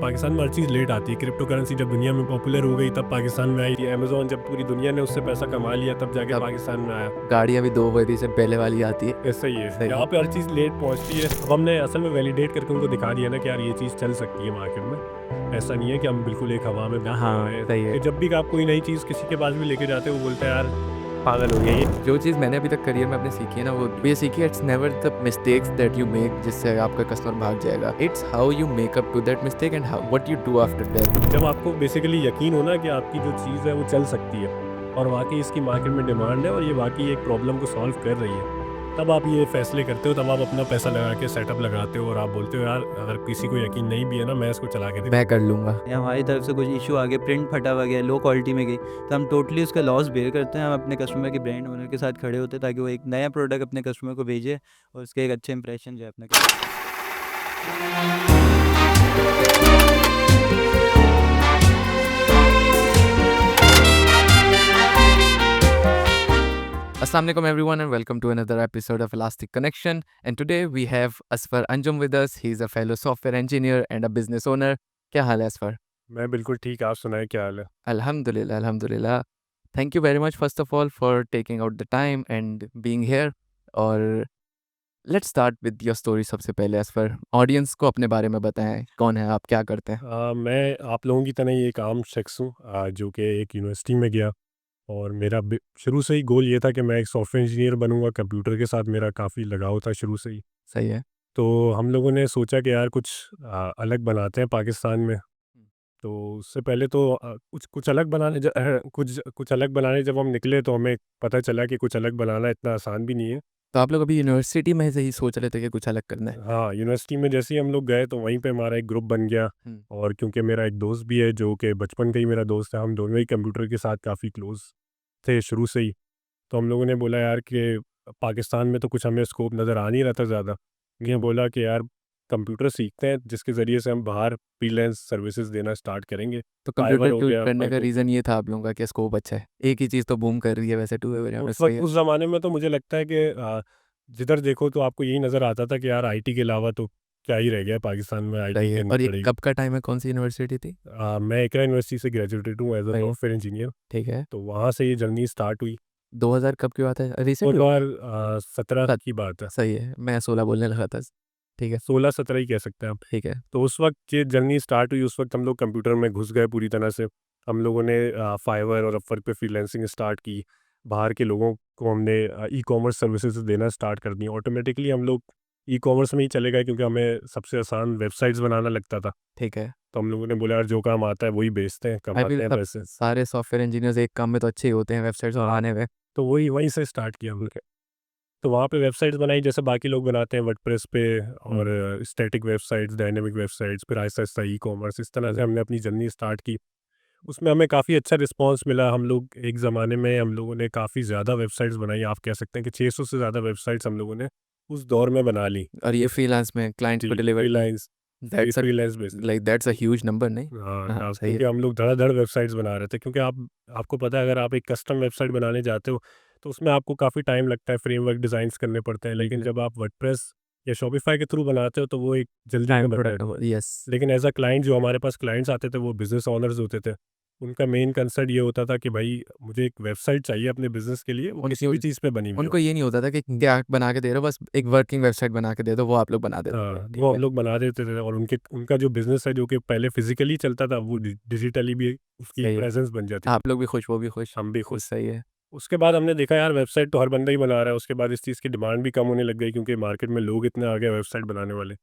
पाकिस्तान में हर चीज़ लेट आती है। क्रिप्टो करेंसी जब दुनिया में पॉपुलर हो गई तब पाकिस्तान में आई। अमेजोन जब पूरी दुनिया ने उससे पैसा कमा लिया तब जाके तब पाकिस्तान में आया। गाड़ियाँ भी 2 बजे से पहले वाली आती है। ऐसा ही है, सही यहाँ पे हर चीज़ लेट पहुँचती है। अब हमने असल में वैलिडेट करके उनको दिखा दिया ना कि यार ये चीज़ चल सकती है मार्केट में। ऐसा नहीं है कि हम बिल्कुल एक हवा में बह हाँ, रहे हैं। सही है। कि जब भी आप कोई नई चीज़ किसी के पास भी लेके जाते हो वो बोलते हैं यार पागल हो गया ये। जो चीज़ मैंने अभी तक करियर में अपने सीखी है ना, वो ये सीखी है, it's never the mistakes that you make जिससे आपका कस्टमर भाग जाएगा। It's how you make up to that mistake and what you do after that. जब आपको बेसिकली यकीन हो ना कि आपकी जो चीज़ है वो चल सकती है और वाकई इसकी मार्केट में डिमांड है और ये वाकई एक प्रॉब्लम को सॉल्व कर रही है, तब आप ये फैसले करते हो, तब आप अपना पैसा लगा के सेटअप लगाते हो और आप बोलते हो यार अगर किसी को यकीन नहीं भी है ना मैं इसको चला के मैं कर लूँगा। या हमारी तरफ से कुछ इशू आ गया, प्रिंट फटा हुआ गया, लो क्वालिटी में गई, तो हम टोटली उसका लॉस बेयर करते हैं। हम अपने कस्टमर के ब्रांड ओनर के साथ खड़े होते हैं ताकि वो एक नया प्रोडक्ट अपने कस्टमर को भेजे और उसके एक अच्छे इंप्रेशन जो है अपने Assalamu alaikum everyone and welcome to another episode of Elastic Connection. And today we have Asfar Anjum with us. He's a fellow software engineer and a business owner. क्या हाल है असफर? मैं बिल्कुल ठीक, आप सुनाए क्या हाल है? Alhamdulillah, alhamdulillah. Thank you very much first of all for taking out the time and being here. और let's start with your story सबसे पहले असफर. ऑडियंस को अपने बारे में बताएं, कौन है आप, क्या करते हैं? मैं आप लोगों की तरह ही एक आम शख्स हूँ जो कि एक यूनिवर्सिटी में गया और मेरा शुरू से ही गोल ये था कि मैं एक सॉफ्टवेयर इंजीनियर बनूंगा। कंप्यूटर के साथ मेरा काफ़ी लगाव था शुरू से ही। सही है। तो हम लोगों ने सोचा कि यार कुछ अलग बनाते हैं पाकिस्तान में। तो उससे पहले तो कुछ कुछ अलग बनाने कुछ अलग बनाने जब हम निकले तो हमें पता चला कि कुछ अलग बनाना इतना आसान भी नहीं है। तो आप लोग अभी यूनिवर्सिटी में से ही सोच रहे थे कि कुछ अलग करना है? हाँ, यूनिवर्सिटी में जैसे ही हम लोग गए तो वहीं पे हमारा एक ग्रुप बन गया। और क्योंकि मेरा एक दोस्त भी है जो कि बचपन का ही मेरा दोस्त है, हम दोनों ही कंप्यूटर के साथ काफ़ी क्लोज थे शुरू से ही। तो हम लोगों ने बोला यार कि पाकिस्तान में तो कुछ हमें स्कोप नज़र आ नहीं रहा था ज़्यादा। ये बोला कि यार कंप्यूटर सीखते हैं जिसके ज़रिए से हम बाहर फ्रीलांस सर्विसेज देना स्टार्ट करेंगे। तो फाइवर कंप्यूटर हो चूज़ गया, करने का फाइवर रीज़न ये था आप लोगों का कि स्कोप अच्छा है। एक ही चीज़ तो बूम कर रही है वैसे टू वे उस सही वक़्त है। उस ज़माने में तो मुझे लगता है कि जिधर देखो तो आपको यही नज़र आता था कि यार आईटी के अलावा तो क्या ही रह गया है पाकिस्तान में आईटी सही के है। अंदर और ये पढ़ेगी। कब का टाइम है, कौन-सी यूनिवर्सिटी थी? मैं एकरा यूनिवर्सिटी से ग्रेजुएटेड हूँ एज़ अ सही है, सॉफ्टवेयर इंजीनियर। ठीक है। तो वहाँ से ये जर्नी स्टार्ट हुई। 2000 कब की बात है? रिसेंट हुई? 2017 सत की बात है। सही है, मैं 16 बोलने लगा था। ठीक है, 16-17 ही कह सकते हैं आप। ठीक है। तो उस वक़्त ये जर्नी स्टार्ट हुई, उस वक़्त हम लोग कंप्यूटर में घुस गए पूरी तरह से। हम लोगों ने फाइवर और अपवर्क पे फ्रीलांसिंग स्टार्ट की। बाहर के लोगों को हमने ई-कॉमर्स सर्विसेज़ देना स्टार्ट कर दी। ऑटोमेटिकली हम लोग ई-कॉमर्स में ही चले गए क्योंकि हमें सबसे आसान वेबसाइट्स बनाना लगता था। ठीक है। तो हम लोगों ने बोला यार जो काम आता है वही बेचते हैं, आई मीन कमाते हैं सब पैसे। सारे सॉफ्टवेयर इंजीनियर्स एक काम में तो अच्छे ही होते हैं, वेबसाइट्स बनाने में। तो वही वहीं से स्टार्ट किया हमने। तो वहाँ पे वेबसाइट्स बनाई जैसे बाकी लोग बनाते हैं वर्डप्रेस पे और स्टैटिक वेबसाइट्स, डायनामिक वेबसाइट्स, फिर आहिस्ता-आहिस्ता ई-कॉमर्स, इस तरह से हमने अपनी जर्नी स्टार्ट की। उसमें हमें काफ़ी अच्छा रिस्पॉन्स मिला। हम लोग एक ज़माने में हम लोगों ने काफ़ी ज़्यादा वेबसाइट्स बनाई। आप कह सकते हैं कि 600 से ज़्यादा वेबसाइट्स हम लोगों ने उस दौर में बना ली। और ये फ्रीलांस में क्लाइंट्स को जी, डिलीवर की। फ्रीलांस जी, दैट्स अ फ्रीलांस बेसिस पे। दैट्स अ ह्यूज नंबर नहीं? हाँ, हाँ, सही है। क्योंकि हम लोग धड़ाधड़ वेबसाइट्स बना रहे थे क्योंकि आपको पता है अगर आप एक कस्टम वेबसाइट बनाने जाते हो तो उसमें आपको काफ़ी टाइम लगता है, फ्रेमवर्क डिज़ाइंस करने पड़ते हैं। लेकिन जब आप वर्डप्रेस या शॉपिफाई के थ्रू बनाते हो तो वो एक जल्दी टाइम में बनता है। Product yes. लेकिन एज़ अ क्लाइंट जो हमारे पास क्लाइंट्स आते थे वो बिज़नेस ओनर्स होते थे। उनका मेन कंसर्न ये होता था कि भाई मुझे एक वेबसाइट चाहिए अपने बिज़नेस के लिए, वो किसी उनकी भी चीज़ पे बनी हुई हो। उनको ये नहीं होता था कि क्या बना के दे रहे हो, बस एक वर्किंग वेबसाइट बना के दे दो, वो आप लोग बना देते थे। हाँ, वो ठीक हम है। लोग बना देते थे और उनका जो बिज़नेस है जो कि पहले फिज़िकली चलता था वो डिजिटली भी उसकी एक सही है। प्रेज़ेंस बन जाती थी। आप लोग भी खुश, वो भी खुश। हम भी खुश। सही है। उसके बाद हमने देखा यार वेबसाइट तो हर बंदा ही बना रहा है, उसके बाद इस चीज़ की डिमांड भी कम होने लग गई क्योंकि मार्केट में लोग इतने आ गए वेबसाइट बनाने वाले।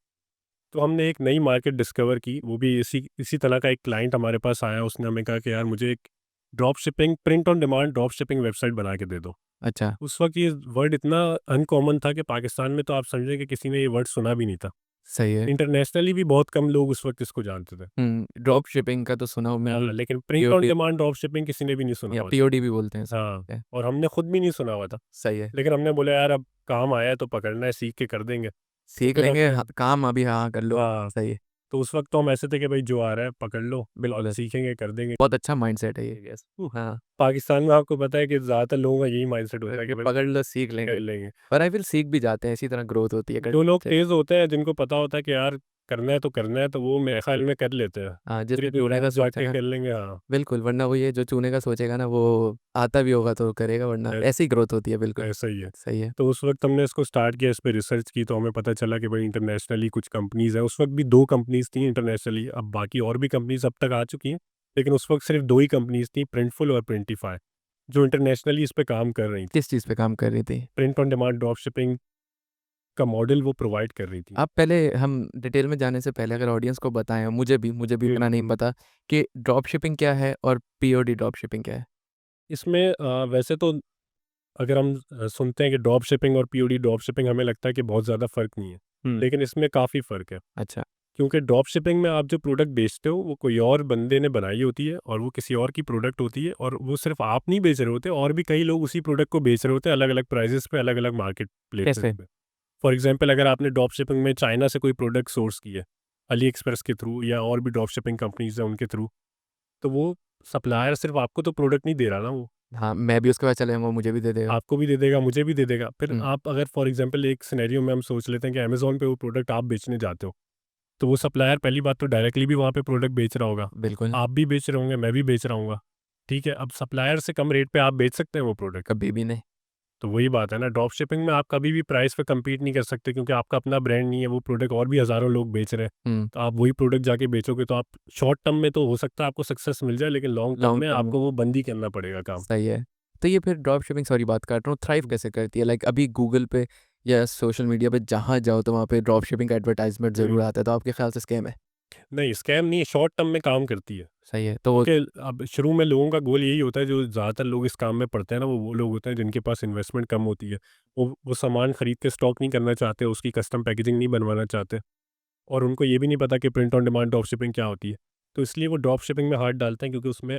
तो हमने एक नई मार्केट डिस्कवर की, वो भी इसी इसी तरह का एक क्लाइंट हमारे पास आया, उसने हमें कहा कि यार मुझे एक drop shipping print on demand drop shipping website बना के दे दो। अच्छा। उस वक़्त ये वर्ड इतना अनकॉमन था कि पाकिस्तान में तो आप समझें कि किसी ने ये वर्ड सुना भी नहीं था। सही है। इंटरनेशनली भी बहुत कम लोग उस वक़्त इसको जानते थे। ड्रॉप शिपिंग का तो सुना हूँ मैं। लेकिन print on POD demand drop shipping किसी ने भी नहीं सुना या हुआ था। पीओडी भी बोलते हैं हाँ, इसको। और हमने खुद भी नहीं सुना हुआ था। सही है। लेकिन हमने बोला यार अब काम आया है तो पकड़ना है, सीख के कर देंगे। तो सीख फिर लेंगे, हमने हाँ, काम अभी हाँ कर लो। हाँ, सही है। तो उस वक़्त तो हम ऐसे थे कि भाई जो आ रहा है पकड़ लो और बिल्कुल। सीखेंगे, कर देंगे। बहुत अच्छा माइंडसेट है ये, यस। हाँ। पाकिस्तान में आपको पता है कि ज़्यादातर लोगों का यही माइंडसेट होता है कि भाई पकड़ लो, सीख कर लेंगे। लेंगे। पर आई विल सीख भी जाते हैं, इसी तरह ग्रोथ होती है। जो लोग से- तेज़ होते हैं जिनको पता होता है कि यार करना है तो वो मेरे ख्याल में कर लेते हैं। हाँ, जिसने सिर्फ चूने का जाके सोचा है कर लेंगे, हाँ। बिल्कुल, वरना वो ये जो चूने का सोचेगा ना वो आता भी होगा तो करेगा, वरना ऐ- ऐसी ग्रोथ होती है। बिल्कुल ऐसा ही है। सही है। तो उस वक्त हमने इसको स्टार्ट किया, इस पे रिसर्च की, तो हमें पता चला कि भाई इंटरनेशनली कुछ कंपनीज़ हैं। उस वक्त भी 2 कंपनीज़ थी इंटरनेशनली, अब बाकी और भी कंपनीज़ अब तक आ चुकी हैं, लेकिन उस वक्त सिर्फ 2 ही कंपनीज़ थी, प्रिंटफुल और प्रिंटिफाई, जो इंटरनेशनली इस पे काम कर रही थी। किस चीज़ पे काम कर रही थी? Print on demand drop shipping का मॉडल वो प्रोवाइड कर रही थी। आप पहले हम डिटेल में जाने से पहले अगर ऑडियंस को बताएँ, मुझे भी इतना नहीं बिल्कुल। पता कि ड्रॉप शिपिंग क्या है और पीओडी ड्रॉप शिपिंग क्या है? इसमें वैसे तो अगर हम सुनते हैं कि ड्रॉप शिपिंग और पीओडी ड्रॉप शिपिंग, हमें लगता है कि बहुत ज़्यादा फ़र्क नहीं है, हुँ, लेकिन इसमें काफ़ी फ़र्क है। अच्छा, क्योंकि ड्रॉप शिपिंग में आप जो प्रोडक्ट बेचते हो वो कोई और बंदे ने बनाई होती है और वो किसी और की प्रोडक्ट होती है, और वो सिर्फ आप नहीं बेच रहे होते, और भी कई लोग उसी प्रोडक्ट को बेच रहे होते हैं अलग अलग प्राइजेस पे, अलग अलग मार्केट प्लेसेस कैसे? पे। फॉर एग्जांपल, अगर आपने ड्रॉप शिपिंग में चाइना से कोई प्रोडक्ट सोर्स की है, अली एक्सप्रेस के थ्रू या और भी ड्रॉप शिपिंग कंपनीज हैं उनके थ्रू, तो वो सप्लायर सिर्फ आपको तो प्रोडक्ट नहीं दे रहा ना, वो हाँ, मैं भी उसके बाद चले जाऊँगा, मुझे भी दे देगा। आपको भी दे देगा, मुझे भी दे देगा। फिर हुँ, आप अगर फॉर एग्जांपल एक सिनेरियो में हम सोच लेते हैं कि अमेज़न पे वो प्रोडक्ट आप बेचने जाते हो, तो वो सप्लायर पहली बात तो डायरेक्टली भी वहाँ पे प्रोडक्ट बेच रहा होगा। बिल्कुल, आप भी बेच रहे होंगे, मैं भी बेच रहा हूँगा, ठीक है? अब सप्लायर से कम रेट पे आप बेच सकते हैं वो प्रोडक्ट। कभी भी नहीं। तो वही बात है ना, ड्रॉप शिपिंग में आप कभी भी प्राइस पे कम्पीट नहीं कर सकते, क्योंकि आपका अपना ब्रांड नहीं है, वो प्रोडक्ट और भी हज़ारों लोग बेच रहे हैं। हुँ, तो आप वही प्रोडक्ट जाके बेचोगे तो आप शॉर्ट टर्म में तो हो सकता है आपको सक्सेस मिल जाए, लेकिन लॉन्ग टर्म लॉन्ग में टर्म में आपको वो बंद ही करना पड़ेगा काम। सही है। तो ये फिर ड्रॉप शिपिंग सॉरी बात काट रहा हूँ, थ्राइव कैसे करती है? लाइक अभी गूगल पे या सोशल मीडिया पे जहाँ जाओ तो वहाँ पे ड्रॉप शिपिंग का एडवर्टाइज़मेंट ज़रूर हुँ। आता है, तो आपके ख़्याल से स्कैम है? नहीं, स्कैम नहीं है, शॉर्ट टर्म में काम करती है। सही है, तो क्योंकि अब शुरू में लोगों का गोल यही होता है, जो ज़्यादातर लोग इस काम में पड़ते हैं ना, वो लोग होते हैं जिनके पास इन्वेस्टमेंट कम होती है। वो सामान खरीद के स्टॉक नहीं करना चाहते, उसकी कस्टम पैकेजिंग नहीं बनवाना चाहते, और उनको ये भी नहीं पता कि print on demand drop shipping क्या होती है। तो इसलिए वो ड्रॉप शिपिंग में हाथ डालते हैं, क्योंकि उसमें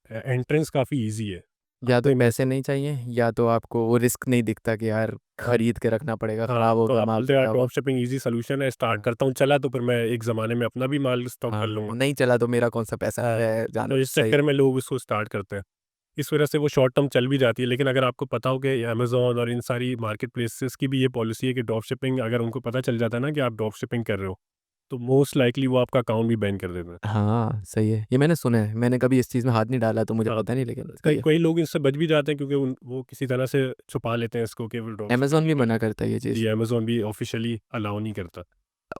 एंट्रेंस काफ़ी ईज़ी है। या तो आपको इन्वेस्ट पैसे नहीं चाहिए या तो आपको वो रिस्क नहीं दिखता कि यार खरीद के रखना पड़ेगा, हाँ, ख़राब तो होगा, आप माल बोलते हैं यार फटा होगा। ड्रॉप शिपिंग ईज़ी सॉल्यूशन है, स्टार्ट करता हूँ, चला तो फिर मैं एक ज़माने में अपना भी माल स्टॉक कर हाँ, लूँगा। नहीं चला तो मेरा कौन-सा पैसा है जाना तो इस सही चक्कर में लोग उसको स्टार्ट करते हैं। इस वजह से वो शॉर्ट टर्म चल भी जाती है, लेकिन अगर आपको पता हो कि अमेज़न और इन सारी मार्केट प्लेसेस की भी ये पॉलिसी है कि ड्रॉप शिपिंग, अगर उनको पता चल जाता है ना कि आप ड्रॉप शिपिंग कर रहे हो, तो मोस्ट लाइकली वो आपका अकाउंट भी बैन कर देते हैं। हाँ, सही है। ये मैंने सुना है, मैंने कभी इस चीज़ में हाथ नहीं डाला तो मुझे हाँ, पता नहीं लेकिन सही कई है। कई लोग इससे बच भी जाते हैं, क्योंकि वो किसी तरह से छुपा लेते हैं इसको कि वो ड्रॉप शिपिंग अमेज़न भी नहीं कर मना रहे। करता है ये चीज़। जी, अमेज़न भी ऑफ़िशियली अलाउ नहीं करता।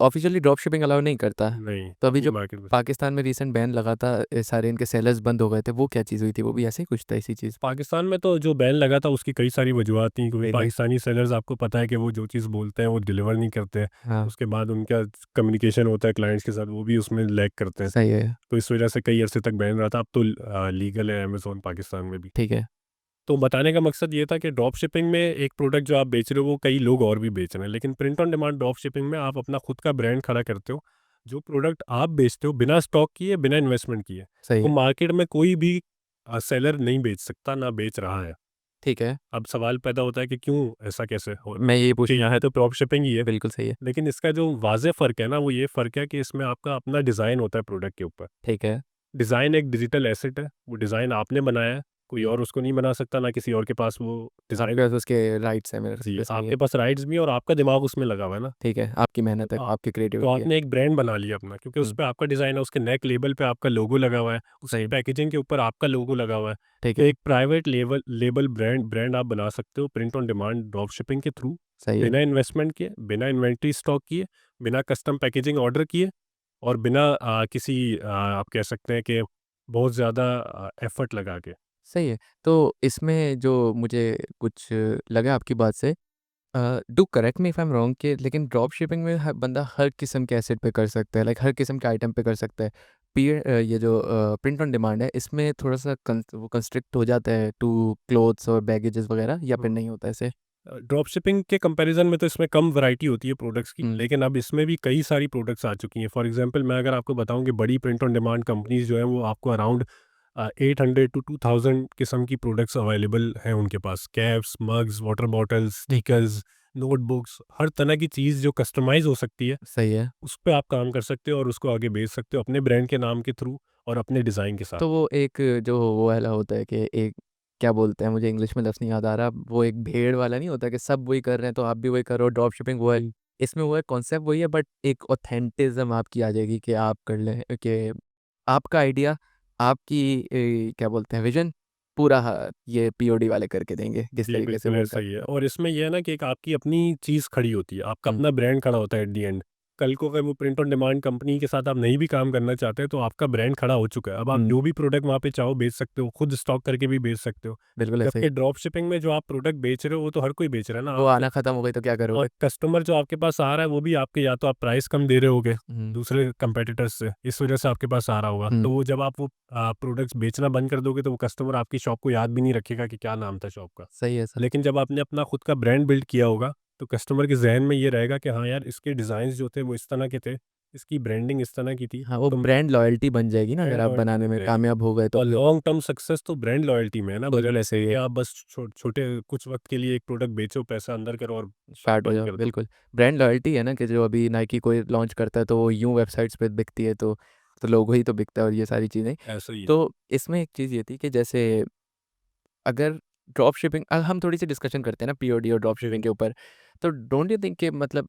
ऑफ़िशियली ड्रॉप शिपिंग अलाउ नहीं करता। नहीं, तो अभी अपनी जो मार्केट में। पाकिस्तान में रीसेंट बैन लगा था सारे इनके सेलर्स बंद हो गए थे, वो क्या चीज़ हुई थी? वो भी ऐसे ही कुछ था इसी चीज़? पाकिस्तान में तो जो बैन लगा था उसकी कई सारी वजूहत थी, क्योंकि जी। पाकिस्तानी सेलर्स, आपको पता है कि वो जो चीज़ बोलते हैं वो डिलीवर नहीं करते हैं। हाँ, उसके बाद उनका कम्युनिकेशन होता है क्लाइंट्स के साथ, वो भी उसमें लैग करते हैं। सही है, तो इस वजह से कई अरसे तक बैन रहा था, अब तो लीगल है अमेज़न पाकिस्तान में भी। ठीक है। तो बताने का मकसद ये था कि ड्रॉप शिपिंग में एक प्रोडक्ट जो आप बेच रहे हो वो कई लोग और भी बेच रहे हैं, लेकिन print on demand drop shipping में आप अपना खुद का ब्रांड खड़ा करते हो। जो प्रोडक्ट आप बेचते हो बिना स्टॉक किए, बिना इन्वेस्टमेंट किए, सही वो है, मार्केट में कोई भी सेलर नहीं बेच सकता, ना बेच रहा है। ठीक है। अब सवाल पैदा होता है कि क्यों ऐसा कैसे हो, मैं यही क्योंकि पूछना यहाँ तो ड्रॉप शिपिंग ही है। बिल्कुल सही है, लेकिन इसका जो वाज़ेह फ़र्क है ना, वो ये फ़र्क है कि इसमें आपका अपना डिज़ाइन होता है प्रोडक्ट के ऊपर। ठीक है। डिज़ाइन एक डिजिटल एसेट है, वो डिज़ाइन आपने बनाया है, कोई हुँ, और उसको नहीं बना सकता, ना किसी और के पास वो आपके डिज़ाइन। पास उसके राइट्स हैं मेरे जी, पे सही है, आपके पास राइट्स भी हैं और आपका दिमाग उसमें लगा हुआ है ना। ठीक है। आपकी मेहनत है, तो आपकी तो क्रिएटिविटी है। आपने एक ब्रांड बना लिया अपना, क्योंकि उस हुँ, पे आपका डिज़ाइन है, उसके नेक लेबल पे आपका लोगो लगा हुआ है, उसकी सही, पैकेजिंग के ऊपर आपका लोगो लगा हुआ है। ठीक तो है, एक प्राइवेट लेबल ब्रांड ब्रांड आप बना सकते हो print on demand drop shipping के थ्रू, सही है। बिना इन्वेस्टमेंट किए, बिना इन्वेंट्री स्टॉक किए, बिना कस्टम पैकेजिंग ऑर्डर किए, और बिना किसी आप कह सकते हैं कि बहुत ज़्यादा एफर्ट लगा के। सही है। तो इसमें जो मुझे कुछ लगा आपकी बात से do correct me if I am wrong कि लेकिन ड्रॉप शिपिंग में बंदा हर किस्म के एसेट पे कर सकता है, लाइक हर किस्म के आइटम पे कर सकता है। ये जो प्रिंट ऑन डिमांड है इसमें थोड़ा सा वो कंस्ट्रिक्ट हो जाता है टू क्लोथ्स और बैगेजेस वगैरह या फिर नहीं होता ऐसे? ड्रॉप शिपिंग के कंपैरिजन में तो इसमें कम वैरायटी होती है प्रोडक्ट्स की, हुँ, लेकिन अब इसमें भी कई सारी प्रोडक्ट्स आ चुकी हैं। फॉर एग्जांपल, मैं अगर आपको बताऊं कि बड़ी प्रिंट ऑन डिमांड कंपनीज जो है वो आपको अराउंड 800 टू 2000 किस्म की प्रोडक्ट्स अवेलेबल हैं उनके पास। Caps, mugs, water bottles, stickers, notebooks, हर तरह की चीज़ जो कस्टमाइज हो सकती है, सही है। उस पर आप काम कर सकते हो और उसको आगे बेच सकते हो अपने ब्रांड के नाम के थ्रू और अपने डिज़ाइन के साथ। तो वो एक जो वो वाला होता है कि एक क्या बोलते हैं, मुझे इंग्लिश में लफ्ज़ नहीं याद आ रहा, वो एक भेड़ वाला नहीं होता कि सब वही कर रहे हैं तो आप भी वही करो, ड्रॉप शिपिंग वो है। इसमें वो है कॉन्सेप्ट वही है बट एक ऑथेंटिज्म आपकी आ जाएगी कि आप कर लें कि आपका आइडिया आपकी क्या बोलते हैं विजन पूरा ये पीओडी वाले करके देंगे किस जी तरीके से बिल्कुल वो ऐसा ही है। करते और इसमें यह है ना कि एक आपकी अपनी चीज़ खड़ी होती है, आपका हैं। अपना ब्रांड खड़ा होता है एट द एंड। कल को अगर वो प्रिंट ऑन डिमांड कंपनी के साथ आप नहीं भी काम करना चाहते तो आपका ब्रांड खड़ा हो चुका है। अब आप जो भी प्रोडक्ट वहाँ पे चाहो बेच सकते हो, खुद स्टॉक करके भी बेच सकते हो। बिल्कुल ऐसे ही जबकि ड्रॉप शिपिंग में जो आप प्रोडक्ट बेच रहे हो वो तो हर कोई बेच रहा है ना। वो आप आना खत्म हो गई तो क्या करोगे? और कस्टमर जो आपके पास आ रहा है वो भी आपके या तो आप प्राइस कम दे रहे होगे हम्म, दूसरे कंपेटिटर्स से, इस वजह से आपके पास आ रहा होगा। हम्म, तो वो जब आप वो प्रोडक्ट्स बेचना बंद कर दोगे तो वो कस्टमर आपकी शॉप को याद भी नहीं रखेगा कि क्या नाम था शॉप का। सही है सर। लेकिन जब आपने अपना खुद का ब्रांड बिल्ड किया होगा तो कस्टमर के जहन में ये रहेगा कि हाँ यार इसके डिज़ाइंस जो थे वो इस तरह के थे, इसकी ब्रांडिंग इस तरह की थी। हाँ वो तो ब्रांड लॉयल्टी बन जाएगी ना अगर ब्रांड आप लॉयल्टी बनाने बन में जाएगी। कामयाब हो गए तो और लॉन्ग टर्म सक्सेस तो ब्रांड लॉयल्टी में है ना, बिल्कुल बजाय ऐसे ही कि है। आप बस छोटे कुछ वक्त के लिए एक प्रोडक्ट बेचो, पैसा अंदर करो और स्टार्ट हो बंद जाओ कर दो। बिल्कुल। ब्रांड लॉयल्टी है ना कि जो अभी नाइकी कोई लॉन्च करता है तो वो यूं वेबसाइट्स पे बिकती है तो लोगो ही तो बिकता है और ये सारी चीज़ें। ऐसा ही है। तो इसमें एक चीज़ ये थी कि जैसे अगर ड्रॉप शिपिंग हम थोड़ी सी डिस्कशन करते हैं ना पीओडी और ड्रॉप शिपिंग के ऊपर, तो डोंट यू थिंक कि मतलब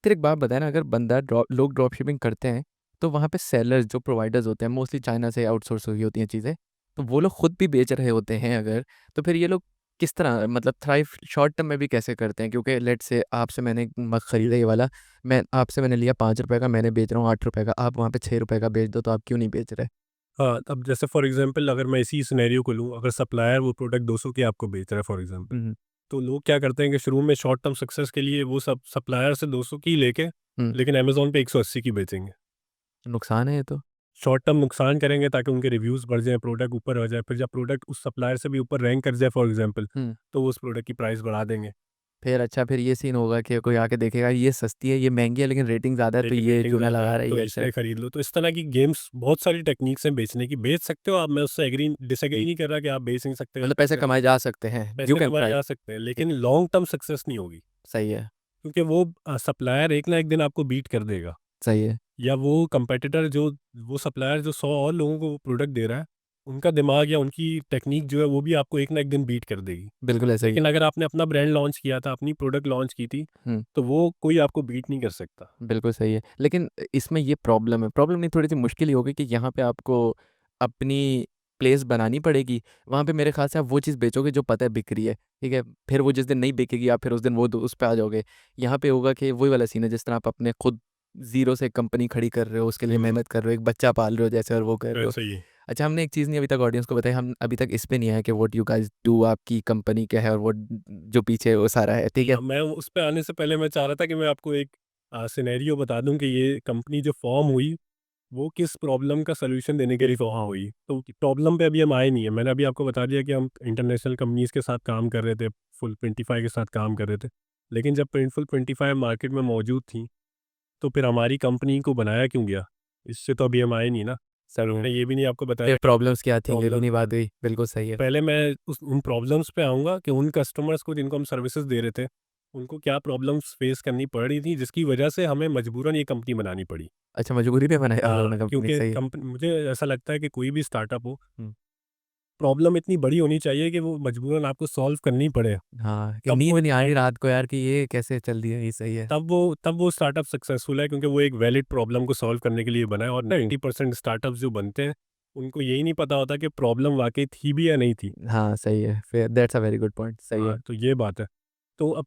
फिर एक बात बताए ना अगर बंदा लोग ड्रॉप शिपिंग करते हैं तो वहाँ पे सेलर्स जो प्रोवाइडर्स होते हैं मोस्टली चाइना से आउटसोर्स हुई होती हैं चीज़ें, तो वो लोग खुद भी बेच रहे होते हैं अगर, तो फिर ये लोग किस तरह मतलब थ्राइव शॉर्ट टर्म में भी कैसे करते हैं? क्योंकि लेट से आपसे मैंने एक मग खरीदा ये वाला, मैं आपसे मैंने लिया 5 रुपए का, मैंने बेच रहा हूँ 8 रुपए का, आप वहाँ पे 6 रुपए का बेच दो तो आप क्यों नहीं बेच रहे? हाँ, अब जैसे फॉर एग्जांपल अगर मैं इसी सिनेरियो को लूँ, अगर सप्लायर वो प्रोडक्ट 200 की आपको बेच रहा है फॉर एग्जांपल, हम्म, तो लोग क्या करते हैं कि शुरू में शॉर्ट टर्म सक्सेस के लिए वो सब सप्लायर से 200 की लेके हम्म, लेकिन अमेज़न पे 180 की बेचेंगे। नुकसान है ये तो। शॉर्ट टर्म नुकसान करेंगे ताकि उनके रिव्यूज़ बढ़ जाएँ, प्रोडक्ट ऊपर आ जाए, फिर जब प्रोडक्ट उस सप्लायर से भी ऊपर रैंक कर जाए फॉर एग्जांपल, हम्म, तो वो उस प्रोडक्ट की प्राइस बढ़ा देंगे। फिर अच्छा फिर ये सीन होगा कि कोई आके देखेगा ये सस्ती है ये महंगी है लेकिन रेटिंग ज़्यादा है तो लेकिन ये रेटिंग चूना ज़्यादा लगा है रहा है तो ये अच्छा है। इसलिए खरीद लो। तो इस तरह की गेम्स बहुत सारी टेक्निक्स हैं बेचने की, बेच सकते हो आप, मैं उससे डिसएग्री ठीक, नहीं कर रहा कि आप बेच नहीं सकते, मतलब पैसे कमाए जा सकते हैं यू पैसे कैन कमाए ट्राई। जा सकते हैं लेकिन लॉन्ग टर्म सक्सेस नहीं होगी। सही है, क्योंकि वो सप्लायर एक ना एक दिन आपको बीट कर देगा, सही है, या वो कंपेटिटर जो वो सप्लायर जो 100 और लोगों को वो प्रोडक्ट दे रहा है, उनका दिमाग या उनकी टेक्निक जो है वो भी आपको एक ना एक दिन बीट कर देगी। बिल्कुल ऐसा ही है। लेकिन अगर आपने अपना ब्रांड लॉन्च किया था, अपनी प्रोडक्ट लॉन्च की थी, हुँ, तो वो कोई आपको बीट नहीं कर सकता। बिल्कुल सही है। लेकिन इसमें ये प्रॉब्लम है, प्रॉब्लम नहीं थोड़ी-सी मुश्किल ही होगी कि यहाँ पे आपको अपनी प्लेस बनानी पड़ेगी। वहाँ पे मेरे ख़्याल से आप वो चीज़ बेचोगे जो पता है बिक रही है, ठीक है? फिर वो जिस दिन नहीं बिकेगी आप फिर उस दिन वो दो उस पे आ जाओगे। यहाँ पे होगा कि वही वाला सीन है जिस तरह आप अपने खुद ज़ीरो से एक कंपनी खड़ी कर रहे हो, उसके लिए मेहनत कर रहे हो, एक बच्चा पाल रहे हो जैसे और वो कर रहे हो। वैसे ही है। अच्छा हमने एक चीज़ नहीं अभी तक ऑडियंस को बताई, हम अभी तक इस पे नहीं आए कि व्हाट यू गाइज़ डू आपकी कंपनी क्या है और वो जो पीछे वो सारा है, ठीक है? मैं उस पे आने से पहले मैं चाह रहा था कि मैं आपको एक सिनेरियो बता दूं कि ये कंपनी जो फॉर्म हुई वो किस प्रॉब्लम का सलूशन देने के लिए वहाँ हुई। तो प्रॉब्लम पे अभी हम आए नहीं है। मैंने अभी आपको बता दिया कि हम इंटरनेशनल कंपनीज़ के साथ काम कर रहे थे, फुल 25 के साथ काम कर रहे थे। लेकिन जब प्रिंटफुल 25 मार्केट में मौजूद थी, तो फिर हमारी कंपनी को बनाया क्यों गया? इससे तो अभी हम आए नहीं ना। सर मैंने ये भी नहीं आपको बताया फिर प्रॉब्लम्स क्या थी? ये भी प्रॉब्लम। नहीं बात हुई, बिल्कुल सही है। पहले मैं उन प्रॉब्लम्स पे आऊँगा कि उन कस्टमर्स को जिनको हम सर्विसेज़ दे रहे थे, उनको क्या प्रॉब्लम्स फेस करनी पड़ रही थी जिसकी वजह से हमें मजबूरन ये कंपनी बनानी पड़ी। अच्छा मजबूरी में बनाया आप हाँ, लोगों ने कंपनी, क्योंकि सही है। कंपनी मुझे ऐसा लगता है कि कोई भी स्टार्टअप हो, हुँ, प्रॉब्लम इतनी बड़ी होनी चाहिए कि वो मजबूरन आपको सॉल्व करनी पड़े। हाँ, कि तब वो नींद नहीं आ रही रात को यार कि ये कैसे चल दिया, ये सही है। तब वो स्टार्टअप सक्सेसफुल है क्योंकि वो एक वैलिड प्रॉब्लम को सॉल्व करने के लिए बना है। और 90% स्टार्टअप्स जो बनते हैं, उनको यही नहीं पता होता कि प्रॉब्लम वाक़ई थी भी या नहीं थी। हाँ, सही है, फिर that's a very good point, सही हाँ, है। तो ये बात है। तो अब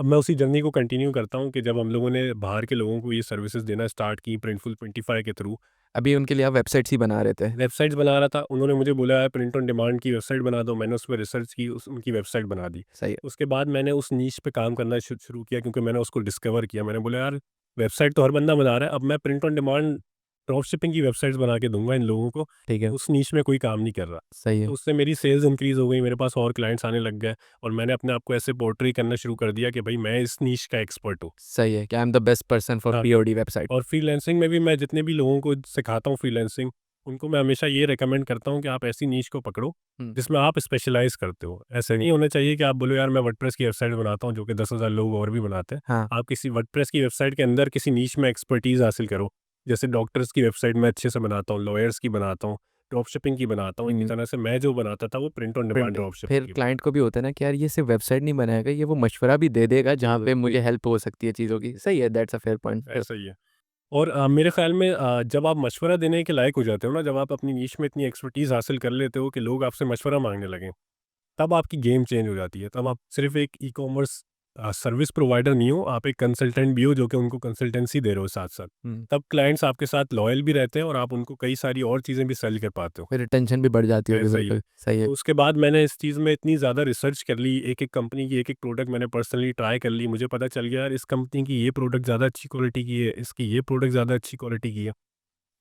मैं उसी जर्नी को कंटिन्यू करता हूँ कि जब हम लोगों ने बाहर के लोगों को ये सर्विसेज़ देना स्टार्ट की प्रिंटफुल 25 के थ्रू, अभी उनके लिए आप वेबसाइट्स ही बना रहे थे। वेबसाइट्स बना रहा था। उन्होंने मुझे बोला यार प्रिंट ऑन डिमांड की वेबसाइट बना दो। मैंने उस पे रिसर्च की, उनकी वेबसाइट बना दी। सही है। उसके बाद मैंने उस नीश पे काम करना शुरू किया क्योंकि मैंने उसको डिस्कवर किया। मैंने बोला यार वेबसाइट तो हर बंदा बना रहा है, अब मैं print on demand drop shipping की वेबसाइट्स बना के दूंगा इन लोगों को। ठीक है, उस नीश में कोई काम नहीं कर रहा। सही तो है, उससे मेरी सेल्स इंक्रीज़ हो गई, मेरे पास और क्लाइंट्स आने लग गए और मैंने अपने आप को ऐसे पोर्ट्रे करना शुरू कर दिया कि भाई मैं इस नीश का एक्सपर्ट हूँ। सही है कि I am the best person for हाँ, पीओडी वेबसाइट। और फ्रीलांसिंग में भी मैं जितने भी लोगों को सिखाता हूँ फ्रीलांसिंग, उनको मैं हमेशा ये रिकमेंड करता हूँ कि आप ऐसी नीश को पकड़ो हुँ, जिसमें आप स्पेशलाइज़ करते हो। ऐसे नहीं होना चाहिए कि आप बोलो यार मैं वर्डप्रेस की वेबसाइट बनाता हूँ जो कि 10,000 लोग और भी बनाते हैं। हाँ, आप किसी वर्डप्रेस की वेबसाइट के अंदर किसी नीश में एक्सपर्टीज़ हासिल करो। जैसे डॉक्टर्स की वेबसाइट मैं अच्छे से बनाता हूँ, लॉयर्स की बनाता हूँ, ड्रॉप शिपिंग की बनाता हूँ इसी तरह से मैं जो बनाता था वो print on demand drop shipping फिर की। क्लाइंट को भी होता है ना कि यार ये सिर्फ वेबसाइट नहीं बनाएगा, ये वो मशवरा भी दे देगा जहाँ पे मुझे हेल्प हो सकती है चीज़ों की। सही है, दैट्स अ फेयर पॉइंट। ऐसा ही है। और मेरे ख्याल में जब आप मशवरा देने के लायक हो जाते हो ना, जब आप अपनी नीश में इतनी एक्सपर्टीज़ हासिल कर लेते हो कि लोग आपसे मशवरा मांगने लगें, तब आपकी गेम चेंज हो जाती है। तब आप सिर्फ एक ई कॉमर्स सर्विस प्रोवाइडर नहीं हो, आप एक कंसल्टेंट भी हो जो कि उनको कंसल्टेंसी दे रहे हो साथ साथ। तब क्लाइंट्स आपके साथ लॉयल भी रहते हैं और आप उनको कई सारी और चीज़ें भी सेल कर पाते हो। फिर रिटेंशन भी बढ़ जाती होगी। ऐसा ही है। बिल्कुल सही है। तो उसके बाद मैंने इस चीज़ में इतनी ज़्यादा रिसर्च कर ली, एक-एक कंपनी की एक-एक प्रोडक्ट मैंने पर्सनली ट्राई कर ली। मुझे पता चल गया यार इस कंपनी की ये प्रोडक्ट ज़्यादा अच्छी क्वालिटी की है, इसकी ये प्रोडक्ट ज़्यादा अच्छी क्वालिटी की है।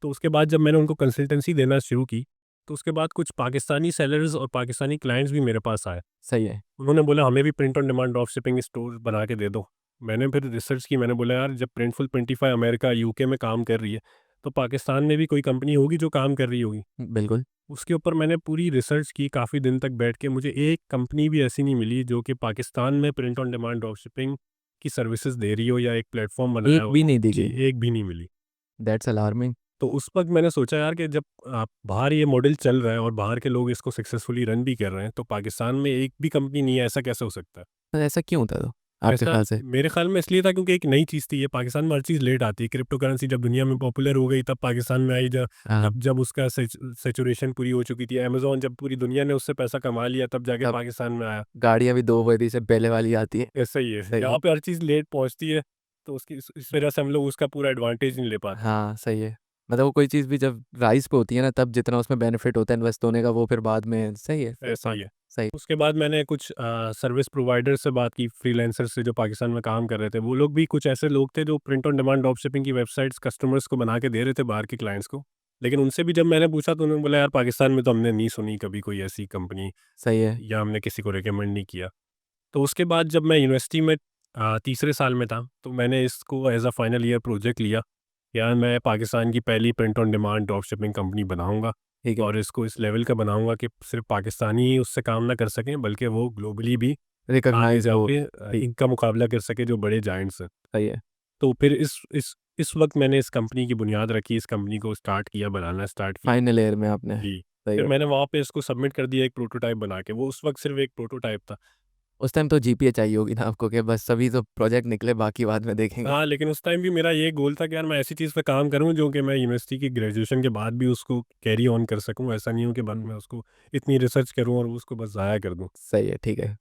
तो उसके बाद जब मैंने उनको कंसल्टेंसी देना शुरू की, तो उसके बाद कुछ पाकिस्तानी सेलर्स और पाकिस्तानी क्लाइंट्स भी मेरे पास आए। सही है। उन्होंने बोला हमें भी print on demand drop shipping store बना के दे दो। मैंने फिर रिसर्च की, मैंने बोला यार जब प्रिंटफुल 25 अमेरिका, यूके में काम कर रही है, तो पाकिस्तान में भी कोई कंपनी होगी जो काम कर रही होगी। बिल्कुल। उसके ऊपर मैंने पूरी रिसर्च की काफ़ी दिन तक बैठ के, मुझे एक कंपनी भी ऐसी नहीं मिली जो कि पाकिस्तान में print on demand drop shipping की सर्विसेज दे रही हो या एक प्लेटफॉर्म बनाया एक हो। भी नहीं दी जी, गई। एक भी नहीं मिली। That's alarming. तो उस वक्त मैंने सोचा यार कि जब आप बाहर ये मॉडल चल रहा है और बाहर के लोग इसको सक्सेसफुली रन भी कर रहे हैं, तो पाकिस्तान में एक भी कंपनी नहीं है, ऐसा कैसे हो सकता है? तो ऐसा क्यों होता तो आपके ऐसा ख्याल से? मेरे ख्याल में इसलिए था क्योंकि एक नई चीज़ थी ये, पाकिस्तान में हर चीज़ लेट आती है। क्रिप्टो करेंसी जब दुनिया में पॉपुलर हो गई तब पाकिस्तान में आई, जब हाँ, जब जब उसका सैचुरेशन पूरी हो चुकी थी। अमेज़न जब पूरी दुनिया ने उससे पैसा कमा लिया तब जाके तब पाकिस्तान में आया। गाड़ियाँ भी 2 बजे से पहले वाली आती है। ऐसा ही है, सही यहाँ है। पे हर चीज़ लेट पहुँचती है, तो उसकी इस वजह से हम लोग उसका पूरा एडवांटेज नहीं ले पाते। हाँ, सही है। मतलब वो कोई चीज़ भी जब राइज़ पे होती है ना, तब जितना उसमें बेनिफिट होता है इन्वेस्ट होने का, वो फिर बाद में सही है, फेयर ऐसा ही पॉइंट। है। सही। उसके बाद मैंने कुछ सर्विस प्रोवाइडर से बात की, फ्रीलांसर से जो पाकिस्तान में काम कर रहे थे। वो लोग भी कुछ ऐसे लोग थे जो print on demand drop shipping की वेबसाइट्स कस्टमर्स को बना के दे रहे थे, बाहर के क्लाइंट्स को। लेकिन उनसे भी जब मैंने पूछा तो उन्होंने बोला यार पाकिस्तान में तो हमने नहीं सुनी कभी कोई ऐसी कंपनी, सही है। या हमने किसी को रिकमेंड नहीं किया। तो उसके बाद जब मैं यूनिवर्सिटी में तीसरे साल में था, तो मैंने इसको as a final year project लिया। यार मैं पाकिस्तान की पहली print on demand drop shipping company बनाऊंगा, ठीक है। और इसको इस लेवल का बनाऊंगा कि सिर्फ पाकिस्तानी ही उससे काम ना कर सकें, बल्कि वो ग्लोबली भी आगे रिकॉग्नाइज़्ड हो। जाके ठीक। इनका मुकाबला कर सके जो बड़े जायंट्स हैं। सही है। तो फिर इस वक्त मैंने इस कंपनी की बुनियाद रखी, इस कंपनी को स्टार्ट किया, बनाना स्टार्ट किया। फाइनल ईयर में आपने। जी। सही फिर है। मैंने वहाँ पे इसको सबमिट कर दिया एक प्रोटोटाइप बना के। वो उस वक्त सिर्फ एक प्रोटोटाइप था। उस टाइम तो जीपीए चाहिए होगी ना आपको कि बस सभी तो प्रोजेक्ट निकले, बाकी बाद में देखेंगे। हाँ, लेकिन उस टाइम भी मेरा ये गोल था कि यार मैं ऐसी चीज़ पे काम करूँ जो कि मैं यूनिवर्सिटी की ग्रेजुएशन के बाद भी उसको कैरी ऑन कर सकूँ। ऐसा नहीं हो कि बाद हुँ। में उसको इतनी रिसर्च करूँ और उसको बस ज़ाया कर दूँ। सही है, ठीक है।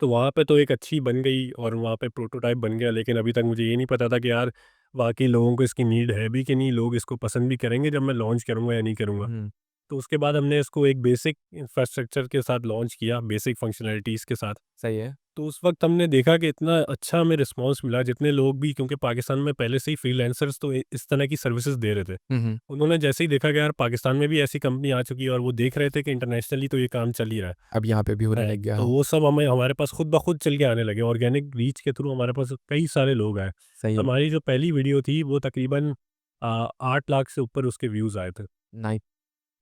तो वहाँ पे तो एक अच्छी बन गई और वहाँ पे प्रोटोटाइप बन गया, लेकिन अभी तक मुझे ये नहीं पता था कि यार वाक़ई लोगों को इसकी नीड है भी कि नहीं, लोग इसको पसंद भी करेंगे जब मैं लॉन्च करूँगा या नहीं करूँगा। हुँ। तो उसके बाद हमने इसको एक बेसिक इंफ्रास्ट्रक्चर के साथ लॉन्च किया, बेसिक फंक्शनैलिटीज़ के साथ। सही है। तो उस वक़्त हमने देखा कि इतना अच्छा हमें रिस्पॉन्स मिला, जितने लोग भी, क्योंकि पाकिस्तान में पहले से ही फ्रीलांसर्स तो इस तरह की सर्विसेज दे रहे थे। हुँ, हुँ। उन्होंने जैसे ही देखा कि यार पाकिस्तान में भी ऐसी कंपनी आ चुकी है और वो देख रहे थे कि इंटरनेशनली तो ये काम चल ही रहा अब यहाँ पे भी होने है। लग गया तो हो। वो सब हमारे पास खुद ब खुद चल के आने लगे, ऑर्गेनिक रीच के थ्रू हमारे पास कई सारे लोग आए। सही है। हमारी जो पहली वीडियो थी वो तकरीबन 8 लाख से ऊपर उसके व्यूज़ आए थे। नाइस।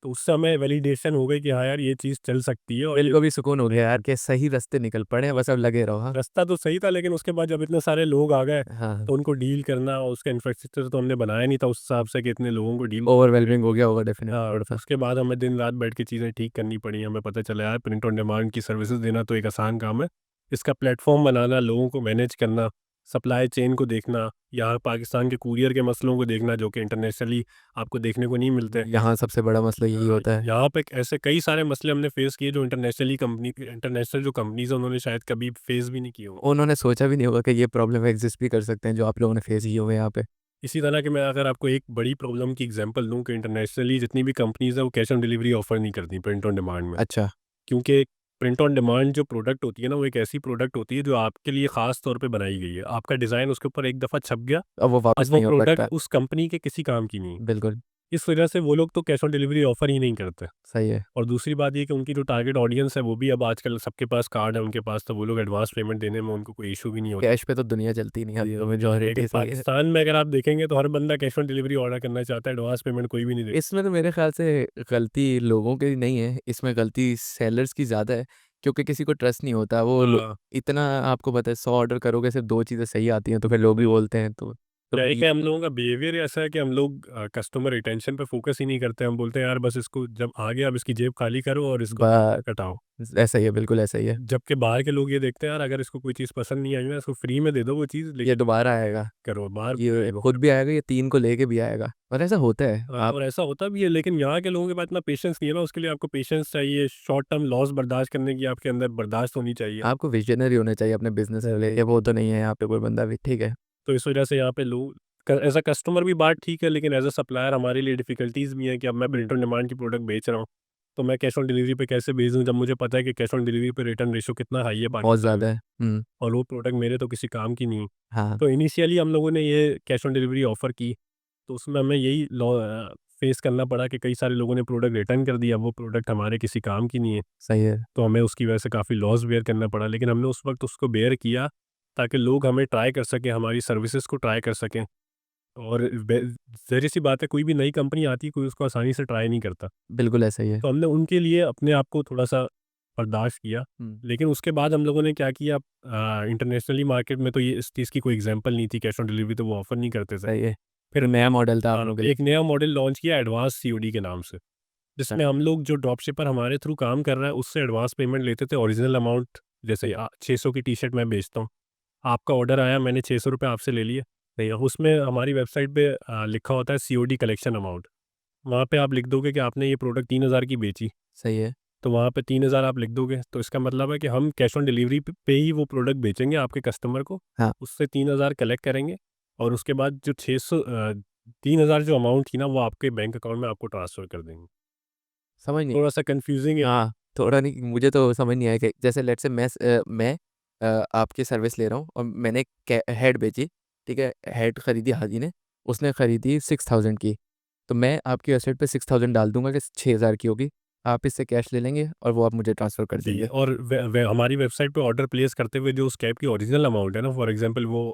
तो उससे हमें वैलिडेशन हो गई कि हाँ यार ये चीज़ चल सकती है। और दिल ये को भी सुकून हो गया यार कि सही रास्ते निकल पड़े हैं, बस अब लगे रहो। हाँ। रास्ता तो सही था, लेकिन उसके बाद जब इतने सारे लोग आ गए हाँ, तो उनको डील करना, और उसका इंफ्रास्ट्रक्चर तो हमने बनाया नहीं था उस हिसाब से कि इतने लोगों को डील। ओवरवेलमिंग हो गया होगा डेफिनेटली हाँ, थोड़ा-सा। उसके बाद हमें दिन रात बैठ के चीज़ें ठीक करनी पड़ी। हमें पता चला यार प्रिंट ऑन डिमांड की सर्विसेज देना तो एक आसान काम है। इसका प्लेटफॉर्म बनाना, लोगों को मैनेज करना, सप्लाई चेन को देखना, यहाँ पाकिस्तान के कुरियर के मसलों को देखना जो कि इंटरनेशनली आपको देखने को नहीं मिलते। यहाँ सबसे बड़ा मसला यही होता है। यहाँ पे ऐसे कई सारे मसले हमने फेस किए जो इंटरनेशनल जो कंपनीज हैं उन्होंने शायद कभी फेस भी नहीं किए हों। उन्होंने सोचा भी नहीं होगा कि ये प्रॉब्लम एग्ज़िस्ट भी कर सकते हैं जो आप लोगों ने फेस किए हुए हैं यहाँ पे। इसी तरह कि मैं अगर आपको एक बड़ी प्रॉब्लम की एग्जांपल दूं कि इंटरनेशनली जितनी भी कंपनीज हैं वो कैश ऑन डिलीवरी ऑफर नहीं करती प्रिंट ऑन डिमांड में। अच्छा। क्योंकि प्रिंट ऑन डिमांड जो प्रोडक्ट होती है ना, वो एक ऐसी प्रोडक्ट होती है जो आपके लिए ख़ास तौर पे बनाई गई है। आपका डिज़ाइन उसके ऊपर एक दफ़ा छप गया, अब वो अब वापस वो नहीं हो प्रोडक्ट सकता। उस कंपनी के किसी काम की नहीं है। बिल्कुल। इस वजह से वो लोग तो कैश ऑन डिलीवरी ऑफर ही नहीं करते। सही है। और दूसरी बात ये कि उनकी जो टारगेट ऑडियंस है वो भी अब आजकल सबके पास कार्ड है उनके पास, तो वो लोग एडवांस पेमेंट देने में उनको कोई इशू भी नहीं होता। कैश पे तो दुनिया चलती नहीं है, अभी तो लेकिन मेजॉरिटी सही है। पाकिस्तान में अगर आप देखेंगे तो हर बंदा कैश ऑन डिलीवरी ऑर्डर करना चाहता है, एडवांस पेमेंट कोई भी नहीं देता। इसमें तो मेरे ख्याल से गलती लोगों की नहीं है, इसमें गलती सेलर्स की ज़्यादा है, क्योंकि किसी को ट्रस्ट नहीं होता। वो लो हाँ, इतना आपको पता है 100 ऑर्डर करोगे सिर्फ़ 2 चीज़ें सही आती हैं, तो फिर लोग भी बोलते हैं, तो तो क्या है ये कि हम लोगों का बिहेवियर ऐसा है कि हम लोग कस्टमर रिटेंशन पे फोकस ही नहीं करते। हम बोलते हैं यार बस इसको जब आ गया अब इसकी जेब खाली करो और इसको बस कटाओ। ऐसा ही है, बिल्कुल ऐसा ही है। जबकि बाहर के लोग ये देखते हैं यार अगर इसको कोई चीज़ पसंद नहीं आई ना इसको फ्री में दे दो वो चीज़, ये लेकिन दोबारा आएगा, करो बाहर ये वो खुद भी आएगा, ये 3 को लेके भी आएगा और ऐसा होता है। आप और ऐसा होता भी है। लेकिन यहाँ के लोगों के पास इतना पेशेंस नहीं है ना, उसके लिए आपको पेशेंस चाहिए, शॉर्ट टर्म लॉस बर्दाश्त करने की आपके अंदर बर्दाश्त होनी चाहिए। आपको विज़नरी होना चाहिए अपने बिज़नेस को लेके, वो तो नहीं है यहाँ पे कोई बंदा भी, ठीक है। तो इस वजह से यहाँ पे लोग एज अ कस्टमर भी बात ठीक है, लेकिन एज अ सप्लायर हमारे लिए डिफिकल्टीज़ भी हैं कि अब मैं प्रिंट ऑन डिमांड की प्रोडक्ट बेच रहा हूँ, तो मैं कैश ऑन डिलीवरी पे कैसे भेज दूँ जब मुझे पता है कि कैश ऑन डिलीवरी पे रिटर्न रेशो कितना हाई है बहुत पाकिस्तान में, ज़्यादा है। और वो प्रोडक्ट मेरे तो किसी काम की नहीं है। हाँ, तो इनिशियली हम लोगों ने ये कैश ऑन डिलीवरी ऑफ़र की, तो उसमें हमें यही फेस करना पड़ा कि कई सारे लोगों ने प्रोडक्ट रिटर्न कर दिया, वो प्रोडक्ट हमारे किसी काम की नहीं है, सही है। तो हमें उसकी वजह से काफ़ी लॉस बेयर करना पड़ा। लेकिन हमने उस वक्त उसको बेयर किया ताकि लोग हमें ट्राई कर सकें, हमारी सर्विसेज को ट्राई कर सकें। और ज़ाहिर सी बात है कोई भी नई कंपनी आती है कोई उसको आसानी से ट्राई नहीं करता, बिल्कुल ऐसा ही है। तो हमने उनके लिए अपने आप को थोड़ा सा बर्दाश्त किया। हुँ, लेकिन उसके बाद हम लोगों ने क्या किया, इंटरनेशनली मार्केट में तो ये इस चीज़ की कोई एग्जांपल नहीं थी, कैश ऑन डिलीवरी तो वो ऑफ़र नहीं करते थे। सही है। फिर तो नया मॉडल था आप लोगों के लिए। एक नया मॉडल लॉन्च किया एडवांस सीओडी के नाम से, अच्छा, जिसमें हम लोग जो ड्रॉप शिपर हमारे थ्रू काम कर रहा है उससे एडवांस पेमेंट लेते थे। ओरिजिनल अमाउंट जैसे 600 की टी शर्ट मैं बेचता हूँ, आपका ऑर्डर आया मैंने 600 रुपये आपसे ले लिए, नहीं उसमें हमारी वेबसाइट पे लिखा होता है सीओडी कलेक्शन अमाउंट। वहाँ पे आप लिख दोगे कि आपने ये प्रोडक्ट 3000 की बेची, सही है। तो वहाँ पे 3000 आप लिख दोगे, तो इसका मतलब है कि हम कैश ऑन डिलीवरी पे ही वो प्रोडक्ट बेचेंगे आपके कस्टमर को, हाँ, उससे 3000 कलेक्ट करेंगे और उसके बाद जो 3000 जो अमाउंट थी ना वो आपके बैंक अकाउंट में आपको ट्रांसफ़र कर देंगे। समझ नहीं। थोड़ा सा कन्फ्यूजिंग है। हाँ, थोड़ा नहीं, मुझे तो समझ नहीं आया कि जैसे लेट्स से मैं आपकी सर्विस ले रहा हूँ और मैंने हेड बेची, ठीक है, हेड खरीदी हाजी ने, उसने खरीदी 6000 की, तो मैं आपकी वेबसाइट पे 6000 डाल दूंगा कि 6000 की होगी, आप इससे कैश ले लेंगे और वो आप मुझे ट्रांसफ़र कर जी, देंगे। और हमारी वेबसाइट पे ऑर्डर प्लेस करते हुए जो उस कैब की ओरिजिनल अमाउंट है ना, फॉर एग्जांपल वो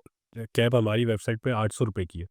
कैब हमारी वेबसाइट पे 800 रुपये की है,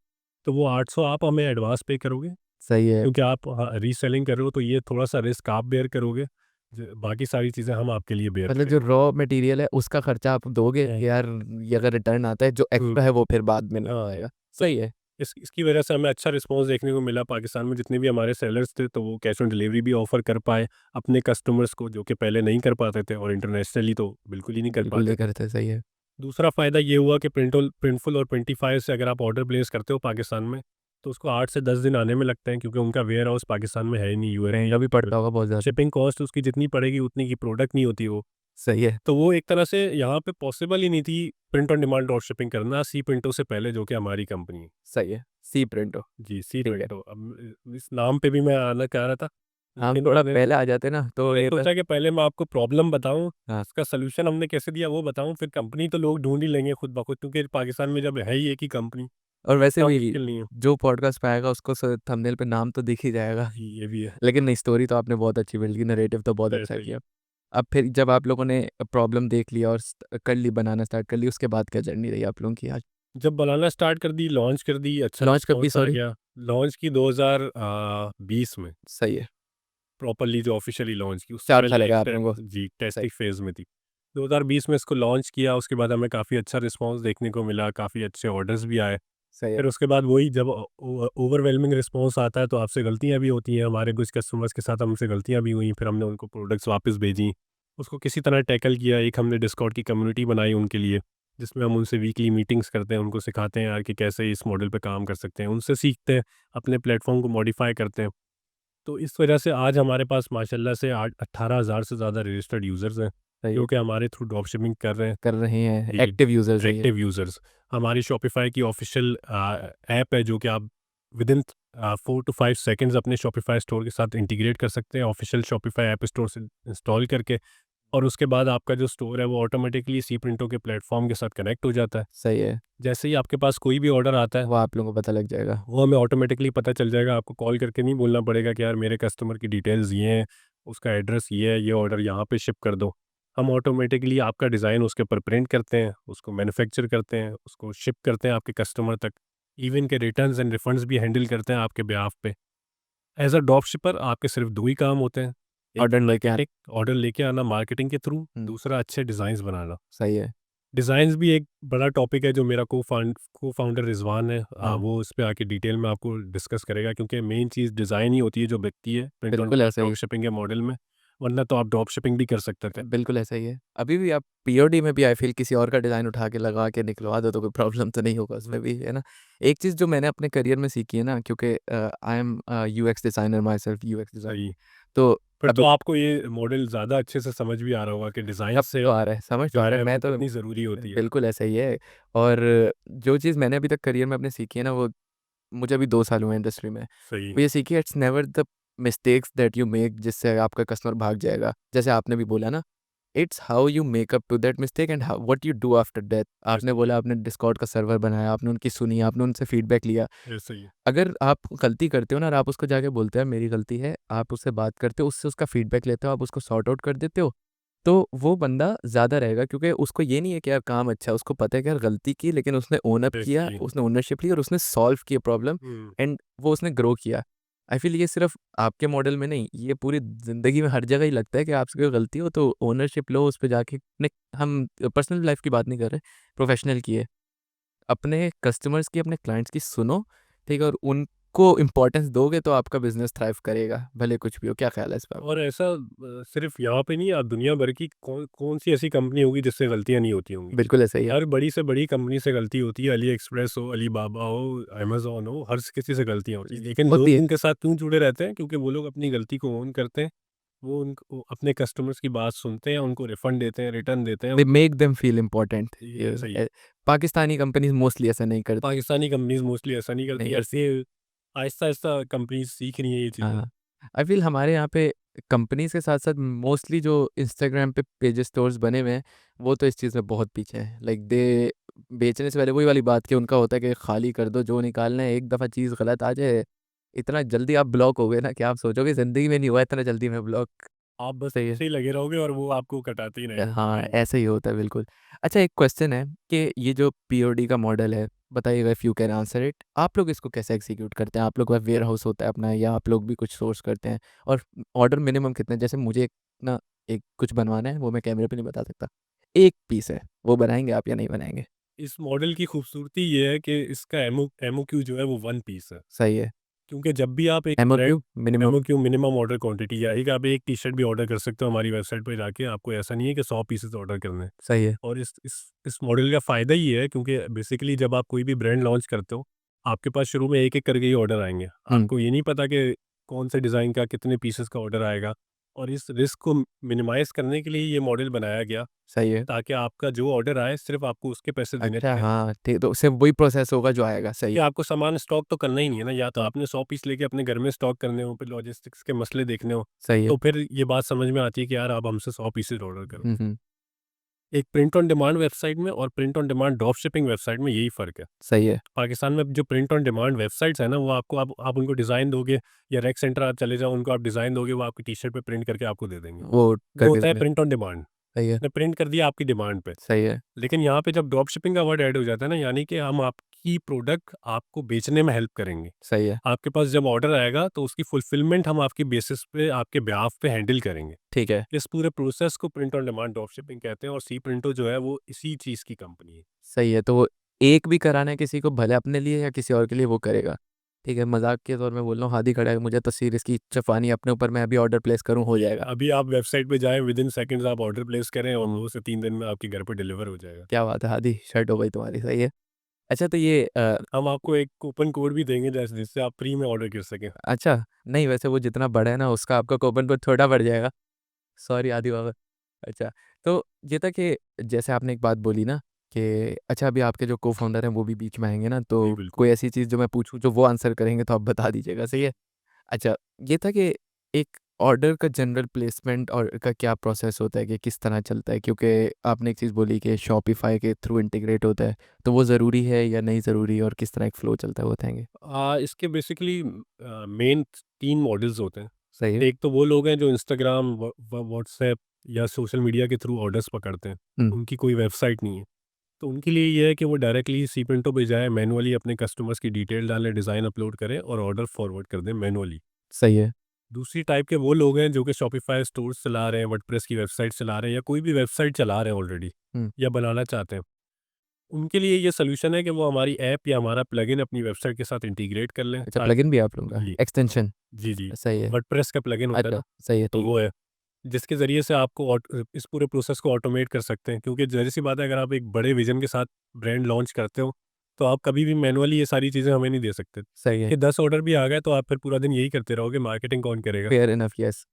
तो वो 800 आप हमें एडवांस पे करोगे, सही है। क्योंकि आप रीसेलिंग कर रहे हो तो ये थोड़ा सा रिस्क आप बेयर करोगे, बाकी सारी चीज़ें हम आपके लिए बेयर मतलब जो करेंगे। रॉ मटेरियल है उसका खर्चा आप दोगे कि यार ये अगर रिटर्न आता है जो हम्म, एक्स्ट्रा है वो फिर बाद में ना आएगा। तो सही है। इसकी वजह से हमें अच्छा रिस्पॉन्स देखने को मिला पाकिस्तान में, जितने भी हमारे सेलर्स थे तो वो कैश ऑन डिलीवरी भी ऑफर कर पाए अपने कस्टमर्स को, जो कि पहले नहीं कर पाते थे, और इंटरनेशनली तो बिल्कुल ही नहीं कर बिल्कुल पाते नहीं थे। करते, सही है। दूसरा फ़ायदा ये हुआ कि प्रिंटफुल और प्रिंटिफायर से अगर आप ऑर्डर प्लेस करते हो पाकिस्तान में, तो उसको 8 से 10 दिन आने में लगते हैं, क्योंकि उनका वेयर हाउस पाकिस्तान में है ही नहीं, महँगा भी यूएई। पड़ता होगा बहुत ज़्यादा। शिपिंग कॉस्ट उसकी जितनी पड़ेगी उतनी की प्रोडक्ट नहीं होती वो। सही है, तो वो एक तरह से यहाँ पे पॉसिबल ही नहीं थी print on demand drop shipping करना सी प्रिंटो से पहले, जो कि हमारी कंपनी है। सही है। सी प्रिंटो, जी, सी ठीक है। प्रिंटो। अब इस नाम पे भी मैं आना चाह रहा था, हम लेकिन थोड़ा मैंने पहले आ जाते ना तो मैंने ये तो सोचा कि पहले मैं आपको प्रॉब्लम बताऊँ, हाँ, उसका सॉल्यूशन हमने कैसे दिया वो बताऊँ, फिर कंपनी तो लोग ढूँढ ही लेंगे खुद ब खुद, क्योंकि पाकिस्तान में जब है ही एक ही कंपनी, और वैसे इतना भी मुश्किल नहीं है। जो पॉडकास्ट पे आएगा उसको थंबनेल पे नाम तो दिख ही जाएगा। जी, ये भी है। लेकिन नहीं, स्टोरी तो आपने बहुत अच्छी बिल्ड की, नैरेटिव तो बहुत अच्छा ऐसे ही। किया। अब फिर जब आप लोगों ने प्रॉब्लम देख लिया और कर ली, बनाना स्टार्ट कर ली, उसके बाद क्या जर्नी रही आप लोगों की आज? जब बनाना स्टार्ट कर दी, लॉन्च कर दी, अच्छा लॉन्च कब की, रिस्पॉन्स आ सॉरी? गया। लॉन्च की 2020 में, सही है। प्रॉपर्ली जो ऑफ़िशियली लॉन्च की, उससे 4 साल पहले हो एक गए आप लोगों को। जी, सही, टेस्टिंग फ़ेज़ में थी। 2020 में इसको लॉन्च किया, उसके बाद हमें काफ़ी अच्छा रिस्पॉन्स देखने को मिला, काफ़ी अच्छे ऑर्डर्स भी आए। सही है। फिर उसके बाद वही जब ओवरवेलमिंग रिस्पॉन्स आता है तो आपसे गलतियाँ भी होती हैं, हमारे कुछ कस्टमर्स के साथ हमसे गलतियाँ भी हुई, फिर हमने उनको प्रोडक्ट्स वापस भेजी, उसको किसी तरह टैकल किया। एक हमने डिस्कॉर्ड की कम्युनिटी बनाई उनके लिए, जिसमें हम उनसे वीकली मीटिंग्स करते हैं, उनको सिखाते हैं यार कि कैसे इस मॉडल पे काम कर सकते हैं, उनसे सीखते हैं, अपने प्लेटफॉर्म को मॉडिफाई करते हैं। तो इस वजह से आज हमारे पास माशाल्लाह से 18,000 से ज़्यादा रजिस्टर्ड यूज़र्स हैं, सही है। जो कि हमारे थ्रू ड्रॉप शिपिंग कर रहे हैं। कर रहे हैं, जी, एक्टिव यूज़र्स है ये। Active users. हमारी शॉपिफ़ाई की ऑफ़िशियल ऐप है, जो कि आप विदिन 4 टू 5 सेकंड्स अपने शॉपिफ़ाई स्टोर के साथ इंटीग्रेट कर सकते हैं, ऑफ़िशियल शॉपिफ़ाई ऐप स्टोर से इंस्टॉल करके, और उसके बाद आपका जो स्टोर है वो ऑटोमेटिकली सी प्रिंटो के प्लेटफ़ॉर्म के साथ कनेक्ट हो जाता है। सही है, जैसे ही आपके पास कोई भी ऑर्डर आता है, वो आप लोगों को पता लग जाएगा। वो हमें ऑटोमेटिकली पता चल जाएगा, आपको कॉल करके नहीं बोलना पड़ेगा कि यार मेरे कस्टमर की डिटेल्स ये हैं, उसका एड्रेस ये है, ये ऑर्डर यहाँ पे शिप कर दो। हम ऑटोमेटिकली आपका डिज़ाइन उसके ऊपर प्रिंट करते हैं, उसको मैन्युफैक्चर करते हैं, उसको शिप करते हैं आपके कस्टमर तक। इवन के रिटर्न्स एंड रिफंड्स भी हैंडल करते हैं आपके बिहाफ पे। एज़ अ ड्रॉप शिपर आपके सिर्फ 2 ही काम होते हैं, एक ऑर्डर लेके आ मार्केटिंग ऑर्डर लेके आना मार्केटिंग के थ्रू, हुँ, दूसरा अच्छे डिज़ाइन्स बनाना। सही है। डिज़ाइंस भी एक बड़ा टॉपिक है जो मेरा को फाउंडर रिजवान है, हाँ। वो इस पे आके डिटेल में आपको डिस्कस करेगा, क्योंकि मेन चीज़ डिज़ाइन ही होती है जो बिकती है प्रिंट ऑन बिल्कुल ऐसा ही ड्रॉप शिपिंग के मॉडल में, वरना तो आप ड्रॉप शिपिंग भी कर सकते थे। बिल्कुल ऐसा ही है। अभी भी आप पीओडी में भी आई फ़ील किसी और का डिज़ाइन उठा के लगा के निकलवा दो तो कोई प्रॉब्लम तो नहीं होगा उसमें भी, है ना? एक चीज़ जो मैंने अपने करियर में सीखी है ना, क्योंकि I am UX designer my self, UX designer. सही। तो फिर तो अभी आपको ये मॉडल ज़्यादा अच्छे से समझ भी आ रहा होगा कि डिज़ाइन अब से तो आ रहा है, समझ तो जो आ रहा है है। मैं वो तो कितनी ज़रूरी होती है। बिल्कुल ऐसा ही है। और जो चीज़ मैंने अभी तक करियर में अपने सीखी है ना, वो मुझे अभी 2 साल हुए हैं इंडस्ट्री में। सही। वो ये सीखी है, it's never the mistakes that you make जिससे आपका कस्टमर भाग जाएगा। जैसे आपने भी बोला ना, it's how you make up to that mistake and how what you do after that. आपने बोला आपने डिस्कॉर्ड का सर्वर बनाया, आपने उनकी सुनी, आपने उनसे फीडबैक लिया। ऐसा ही है। अगर आप गलती करते हो ना और आप उसको जाके बोलते हो यार मेरी गलती है, आप उससे बात करते हो, उससे उसका फीडबैक लेते हो, आप उसको सॉर्ट आउट कर देते हो, तो वो बंदा ज़्यादा रहेगा, क्योंकि उसको ये नहीं है कि यार काम अच्छा है, उसको पता है कि यार गलती की लेकिन उसने ओन अप किया, बेसिकली। उसने ओनरशिप ली और उसने सॉल्व किया प्रॉब्लम एंड वो उसने ग्रो किया। आई फ़ील ये सिर्फ़ आपके मॉडल में नहीं, ये पूरी ज़िंदगी में हर जगह ही लगता है कि आपसे कोई गलती हो तो ओनरशिप लो, उस पे जाके अपने हम पर्सनल लाइफ़ की बात नहीं कर रहे, प्रोफ़ेशनल की है। अपने कस्टमर्स की, अपने क्लाइंट्स की सुनो, ठीक है? और उनको इम्पोर्टेंस दोगे तो आपका बिज़नेस थ्राइव करेगा, भले कुछ भी हो। क्या ख़्याल है इस पे आपका? और ऐसा सिर्फ यहाँ पे नहीं, आप दुनिया भर की कौन कौन सी ऐसी कंपनी होगी जिससे गलतियाँ नहीं होती होंगी। बिल्कुल ऐसा ही है। हर बड़ी से बड़ी कंपनी से गलती होती है, अली एक्सप्रेस हो, अलीबाबा हो, अमेज़न हो, हर किसी से गलतियाँ होती हैं। लेकिन होती लोग है। उनके साथ क्यों जुड़े रहते हैं? क्योंकि वो लोग अपनी गलती को ओन करते हैं, वो अपने कस्टमर्स की बात सुनते हैं, उनको रिफंड देते हैं, रिटर्न देते हैं। They make them feel important. ये सही है। पाकिस्तानी कंपनीज़ मोस्टली ऐसा नहीं करती। पाकिस्तानी कंपनीज़ मोस्टली ऐसा नहीं नहीं करती, करती। ऐसे आहिस्ता-आहिस्ता कंपनीज़ सीख रही हैं ये चीज़ें। हाँ, आई फ़ील हमारे यहाँ पे कंपनीज़ के साथ-साथ मोस्टली जो इंस्टाग्राम पे पेजेज़ स्टोर्स बने हुए हैं, वो तो इस चीज़ में बहुत पीछे हैं। लाइक दे बेचने से पहले वही वाली बात कि उनका होता है कि खाली कर दो, जो निकालना है, एक दफ़ा चीज़ गलत आ जाए, इतना जल्दी आप ब्लॉक हो गए ना कि आप सोचोगे ज़िंदगी में नहीं हुआ इतना जल्दी मैं ब्लॉक। आप बस सही है। ऐसे ही लगे रहोगे और वो आपको कटाते ही रहेंगे। हाँ, सही। ऐसे ही होता है बिल्कुल। अच्छा, एक क्वेश्चन है कि ये जो पीओडी का मॉडल है, बताइएगा if you can answer it, आप लोग इसको कैसे एग्ज़ीक्यूट करते हैं? आप लोग का वेयरहाउस होता है अपना या आप लोग भी कुछ सोर्स करते हैं? और ऑर्डर मिनिमम कितने, जैसे मुझे ना एक कुछ बनवाना है, वो मैं कैमरे पे नहीं बता सकता। 1 पीस है, वो बनाएँगे आप या नहीं बनाएँगे? इस मॉडल की खूबसूरती ये है कि इसका एमओक्यू जो है वो 1 पीस है। सही है। क्योंकि जब भी आप एक brand MOQ minimum. MOQ minimum order quantity है, एक आप एक टी-शर्ट भी ऑर्डर कर सकते हो हमारी वेबसाइट पे जाके, आपको ऐसा नहीं है कि 100 पीसेस ऑर्डर करने हैं। सही है। और इस मॉडल का फ़ायदा ये है, क्योंकि बेसिकली जब आप कोई भी ब्रांड लॉन्च करते हो, आपके पास शुरू में एक-एक करके ही ऑर्डर आएँगे। हुँ, आपको ये नहीं पता कि कौन से डिज़ाइन का कितने पीसेस का ऑर्डर आएगा, और इस रिस्क को मिनिमाइज़ करने के लिए ये मॉडल बनाया गया, सही है। ताकि आपका जो ऑर्डर आए सिर्फ़ आपको उसके पैसे देने अच्छा, पड़ें। हाँ, ठीक, तो सिर्फ़ वही प्रोसेस होगा जो आएगा, सही कि है। आपको सामान स्टॉक तो करना ही नहीं है ना, या तो आपने 100 पीस लेके अपने घर में स्टॉक करने हो, फिर लॉजिस्टिक्स के मसले देखने हो, सही है। तो फिर ये बात समझ में आती है कि यार आप हमसे 100 पीसेस ऑर्डर करो। हुँ, हुँ, एक प्रिंट ऑन डिमांड वेबसाइट में और print on demand drop shipping website में यही फ़र्क है। सही है। पाकिस्तान में जो प्रिंट ऑन डिमांड वेबसाइट्स है ना, वो आपको आप उनको डिज़ाइन दोगे, या रेक सेंटर आप चले जाओ, उनको आप डिज़ाइन दोगे, वो आपकी टी-शर्ट पे प्रिंट करके आपको दे देंगे। वो वो कर भी होता है देंगे। Print on demand. सही है, उसने प्रिंट कर दिया आपकी डिमांड पे। सही है, लेकिन यहाँ पे जब ड्रॉप शिपिंग का वर्ड ऐड हो जाता है ना, यानी कि हम आपकी प्रोडक्ट आपको बेचने में हेल्प करेंगे। सही है। आपके पास जब ऑर्डर आएगा तो उसकी फुलफिलमेंट हम आपकी बेसिस पे, आपके बिहाफ पे हैंडल करेंगे। ठीक है। इस पूरे प्रोसेस को print on demand drop shipping कहते हैं, और सी प्रिंटो जो है वो इसी चीज़ की कंपनी है। सही है, तो वो एक भी कराना है किसी को, भले अपने लिए या किसी और के लिए, वो करेगा। ठीक है, मज़ाक के तौर में बोल रहा हूँ, हादी खड़ा है, मुझे तस्वीर इसकी छपवानी है अपने ऊपर, मैं अभी ऑर्डर प्लेस करूँ, हो जाएगा। अभी आप वेबसाइट पे जाएँ, विदिन सेकंड्स आप ऑर्डर प्लेस करें और 2 से 3 दिन में आपके घर पे डिलीवर हो जाएगा। क्या बात है हादी, शर्ट हो गई तुम्हारी, सही है। अच्छा, तो ये हम आपको एक कूपन कोड भी देंगे जिससे आप फ्री में ऑर्डर कर सकें। अच्छा, नहीं वैसे वो जितना बड़ा है ना उसका आपका कूपन कोड छोटा पड़ जाएगा। सॉरी आदी बाबा। अच्छा, तो ये था कि जैसे आपने एक बात बोली ना कि अच्छा, अभी आपके जो को-फाउंडर हैं वो भी बीच में आएँगे ना, जी, तो बिल्कुल। कोई ऐसी चीज़ जो मैं पूछूँ जो वो आंसर करेंगे तो आप बता दीजिएगा, सही है? अच्छा, ये था कि एक ऑर्डर का जनरल प्लेसमेंट और का क्या प्रोसेस होता है कि किस तरह चलता है? क्योंकि आपने एक चीज़ बोली कि शॉपिफ़ाई के थ्रू इंटीग्रेट होता है, तो वो ज़रूरी है या नहीं ज़रूरी, और किस तरह एक फ्लो चलता है, वो बताएँगे? इसके बेसिकली मेन 3 मॉडल्स होते हैं। सही है। एक तो वो लोग हैं जो इंस्टाग्राम, व्हाट्सएप या सोशल मीडिया के थ्रू ऑर्डर्स पकड़ते हैं। हुँ, उनकी कोई वेबसाइट नहीं है। तो उनके लिए ये है कि वो डायरेक्टली सीपेंटो पे जाएँ, मैनुअली अपने कस्टमर्स की डिटेल डालें, डिज़ाइन अपलोड करें और ऑर्डर फॉरवर्ड कर दें मैनुअली। सही है। दूसरी टाइप के वो लोग हैं जो कि शॉपिफ़ाई स्टोर्स चला रहे हैं, वर्डप्रेस की वेबसाइट चला रहे हैं, या कोई भी वेबसाइट चला रहे हैं ऑलरेडी। या बनाना चाहते हैं, उनके लिए ये सोल्यूशन है कि वो हमारी ऐप या हमारा प्लगइन अपनी वेबसाइट के साथ इंटीग्रेट कर लें। अच्छा, प्लगइन भी है आप लोगों का? जी, एक्सटेंशन? जी। सही है। वर्डप्रेस का प्लगइन होता है ना, अच्छा, सही है, तो ठीक वो है, जिसके ज़रिए से आपको इस पूरे प्रोसेस को ऑटोमेट कर सकते हैं, क्योंकि ज़ाहिर-सी बात है अगर आप एक बड़े विज़न के साथ ब्रांड लॉन्च करते हो, तो आप कभी भी मैनुअली ये सारी चीज़ें हमें नहीं दे सकते। सही है। कि 10 ऑर्डर भी आ गए तो आप फिर पूरा दिन यही करते रहोगे, मार्केटिंग कौन करेगा? फेयर इनफ, यस,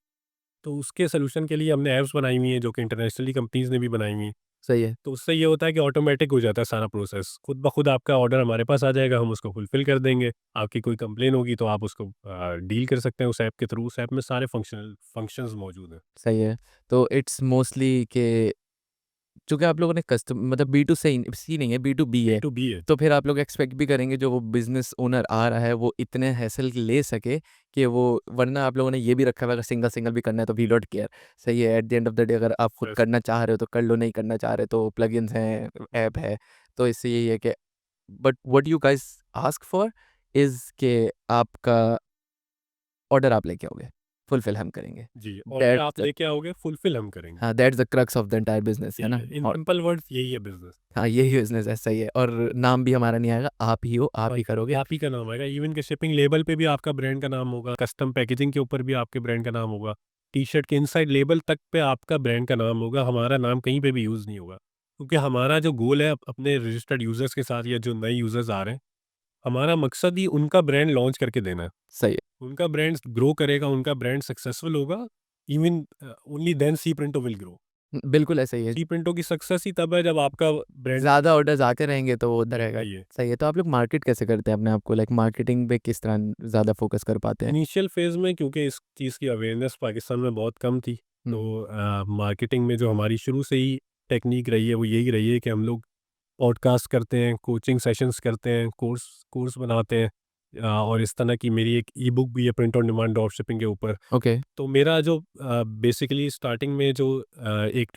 तो उसके सॉल्यूशन के लिए हमने ऐप्स बनाई हुई हैं जो कि इंटरनेशनली कंपनीज़ ने भी बनाई हुई हैं। सही है। तो उससे ये होता है कि ऑटोमेटिक हो जाता है सारा प्रोसेस। खुद ब खुद आपका ऑर्डर हमारे पास आ जाएगा, हम उसको फुलफ़िल कर देंगे। आपकी कोई कंप्लेन होगी तो आप उसको डील कर सकते हैं उस ऐप के थ्रू। उस ऐप में सारे फंक्शंस मौजूद हैं। सही है। तो इट्स मोस्टली कि चूँकि आप लोगों ने कस्टम मतलब बी टू सी नहीं है, बी टू बी है, टू बी है। तो फिर आप लोग एक्सपेक्ट भी करेंगे जो वो बिज़नेस ओनर आ रहा है वो इतने हैसल ले सके कि वो, वरना आप लोगों ने ये भी रखा हुआ है अगर सिंगल-सिंगल भी करना है तो वी डोंट केयर। सही है, at the end of the day अगर आप खुद यस। करना चाह रहे हो तो कर लो, नहीं करना चाह रहे तो प्लगइन्स हैं, ऐप है। तो इससे यही है कि but what you guys ask for is कि आपका ऑर्डर आप लेके आओगे, फुलफिल हम करेंगे। जी, ऑर्डर दैट्स आप द लेके आओगे, फुलफ़िल हम करेंगे। हाँ, that's the crux of the entire business, है यही ना? है, इन और सिंपल वर्ड्स यही है बिज़नेस। हाँ, यही बिज़नेस है, सही है। और नाम भी हमारा नहीं आएगा, आप ही हो, आप हाँ, ही करोगे। आप ही का नाम आएगा, इवन कि शिपिंग लेबल पे भी आपका ब्रांड का नाम होगा, कस्टम पैकेजिंग के ऊपर भी आपके ब्रांड का नाम होगा, टी-शर्ट के इनसाइड लेबल तक पे आपका ब्रांड का नाम होगा, हमारा नाम कहीं पे भी यूज़ नहीं होगा। क्योंकि हमारा जो गोल है अपने रजिस्टर्ड यूज़र्स के साथ या जो नए यूज़र्स आ रहे हैं, हमारा मकसद ही उनका ब्रांड लॉन्च करके देना है। सही है। उनका ब्रांड ग्रो करेगा, उनका ब्रांड सक्सेसफुल होगा, इवन ओनली देन सी प्रिंटो विल ग्रो। बिल्कुल ऐसा ही है। सी प्रिंटो की सक्सेस ही तब है जब आपका ब्रांड ज़्यादा ऑर्डर्स आते रहेंगे तो वो उधर रहेगा। सही है। सही है, तो आप लोग मार्केट कैसे करते हैं अपने आप को? लाइक मार्केटिंग पे किस तरह ज़्यादा फ़ोकस कर पाते हैं? इनिशियल फेज़ में क्योंकि इस चीज़ की अवेयरनेस पाकिस्तान में बहुत कम थी, हुँ, तो मार्केटिंग में जो हमारी शुरू से ही टेक्नीक रही है वो यही रही है कि हम लोग पॉडकास्ट करते हैं, कोचिंग सेशंस करते हैं, कोर्स कोर्स बनाते हैं, और इस तरह की मेरी एक ई बुक भी है print on demand drop shipping के ऊपर। ओके, तो मेरा जो बेसिकली स्टार्टिंग में जो एक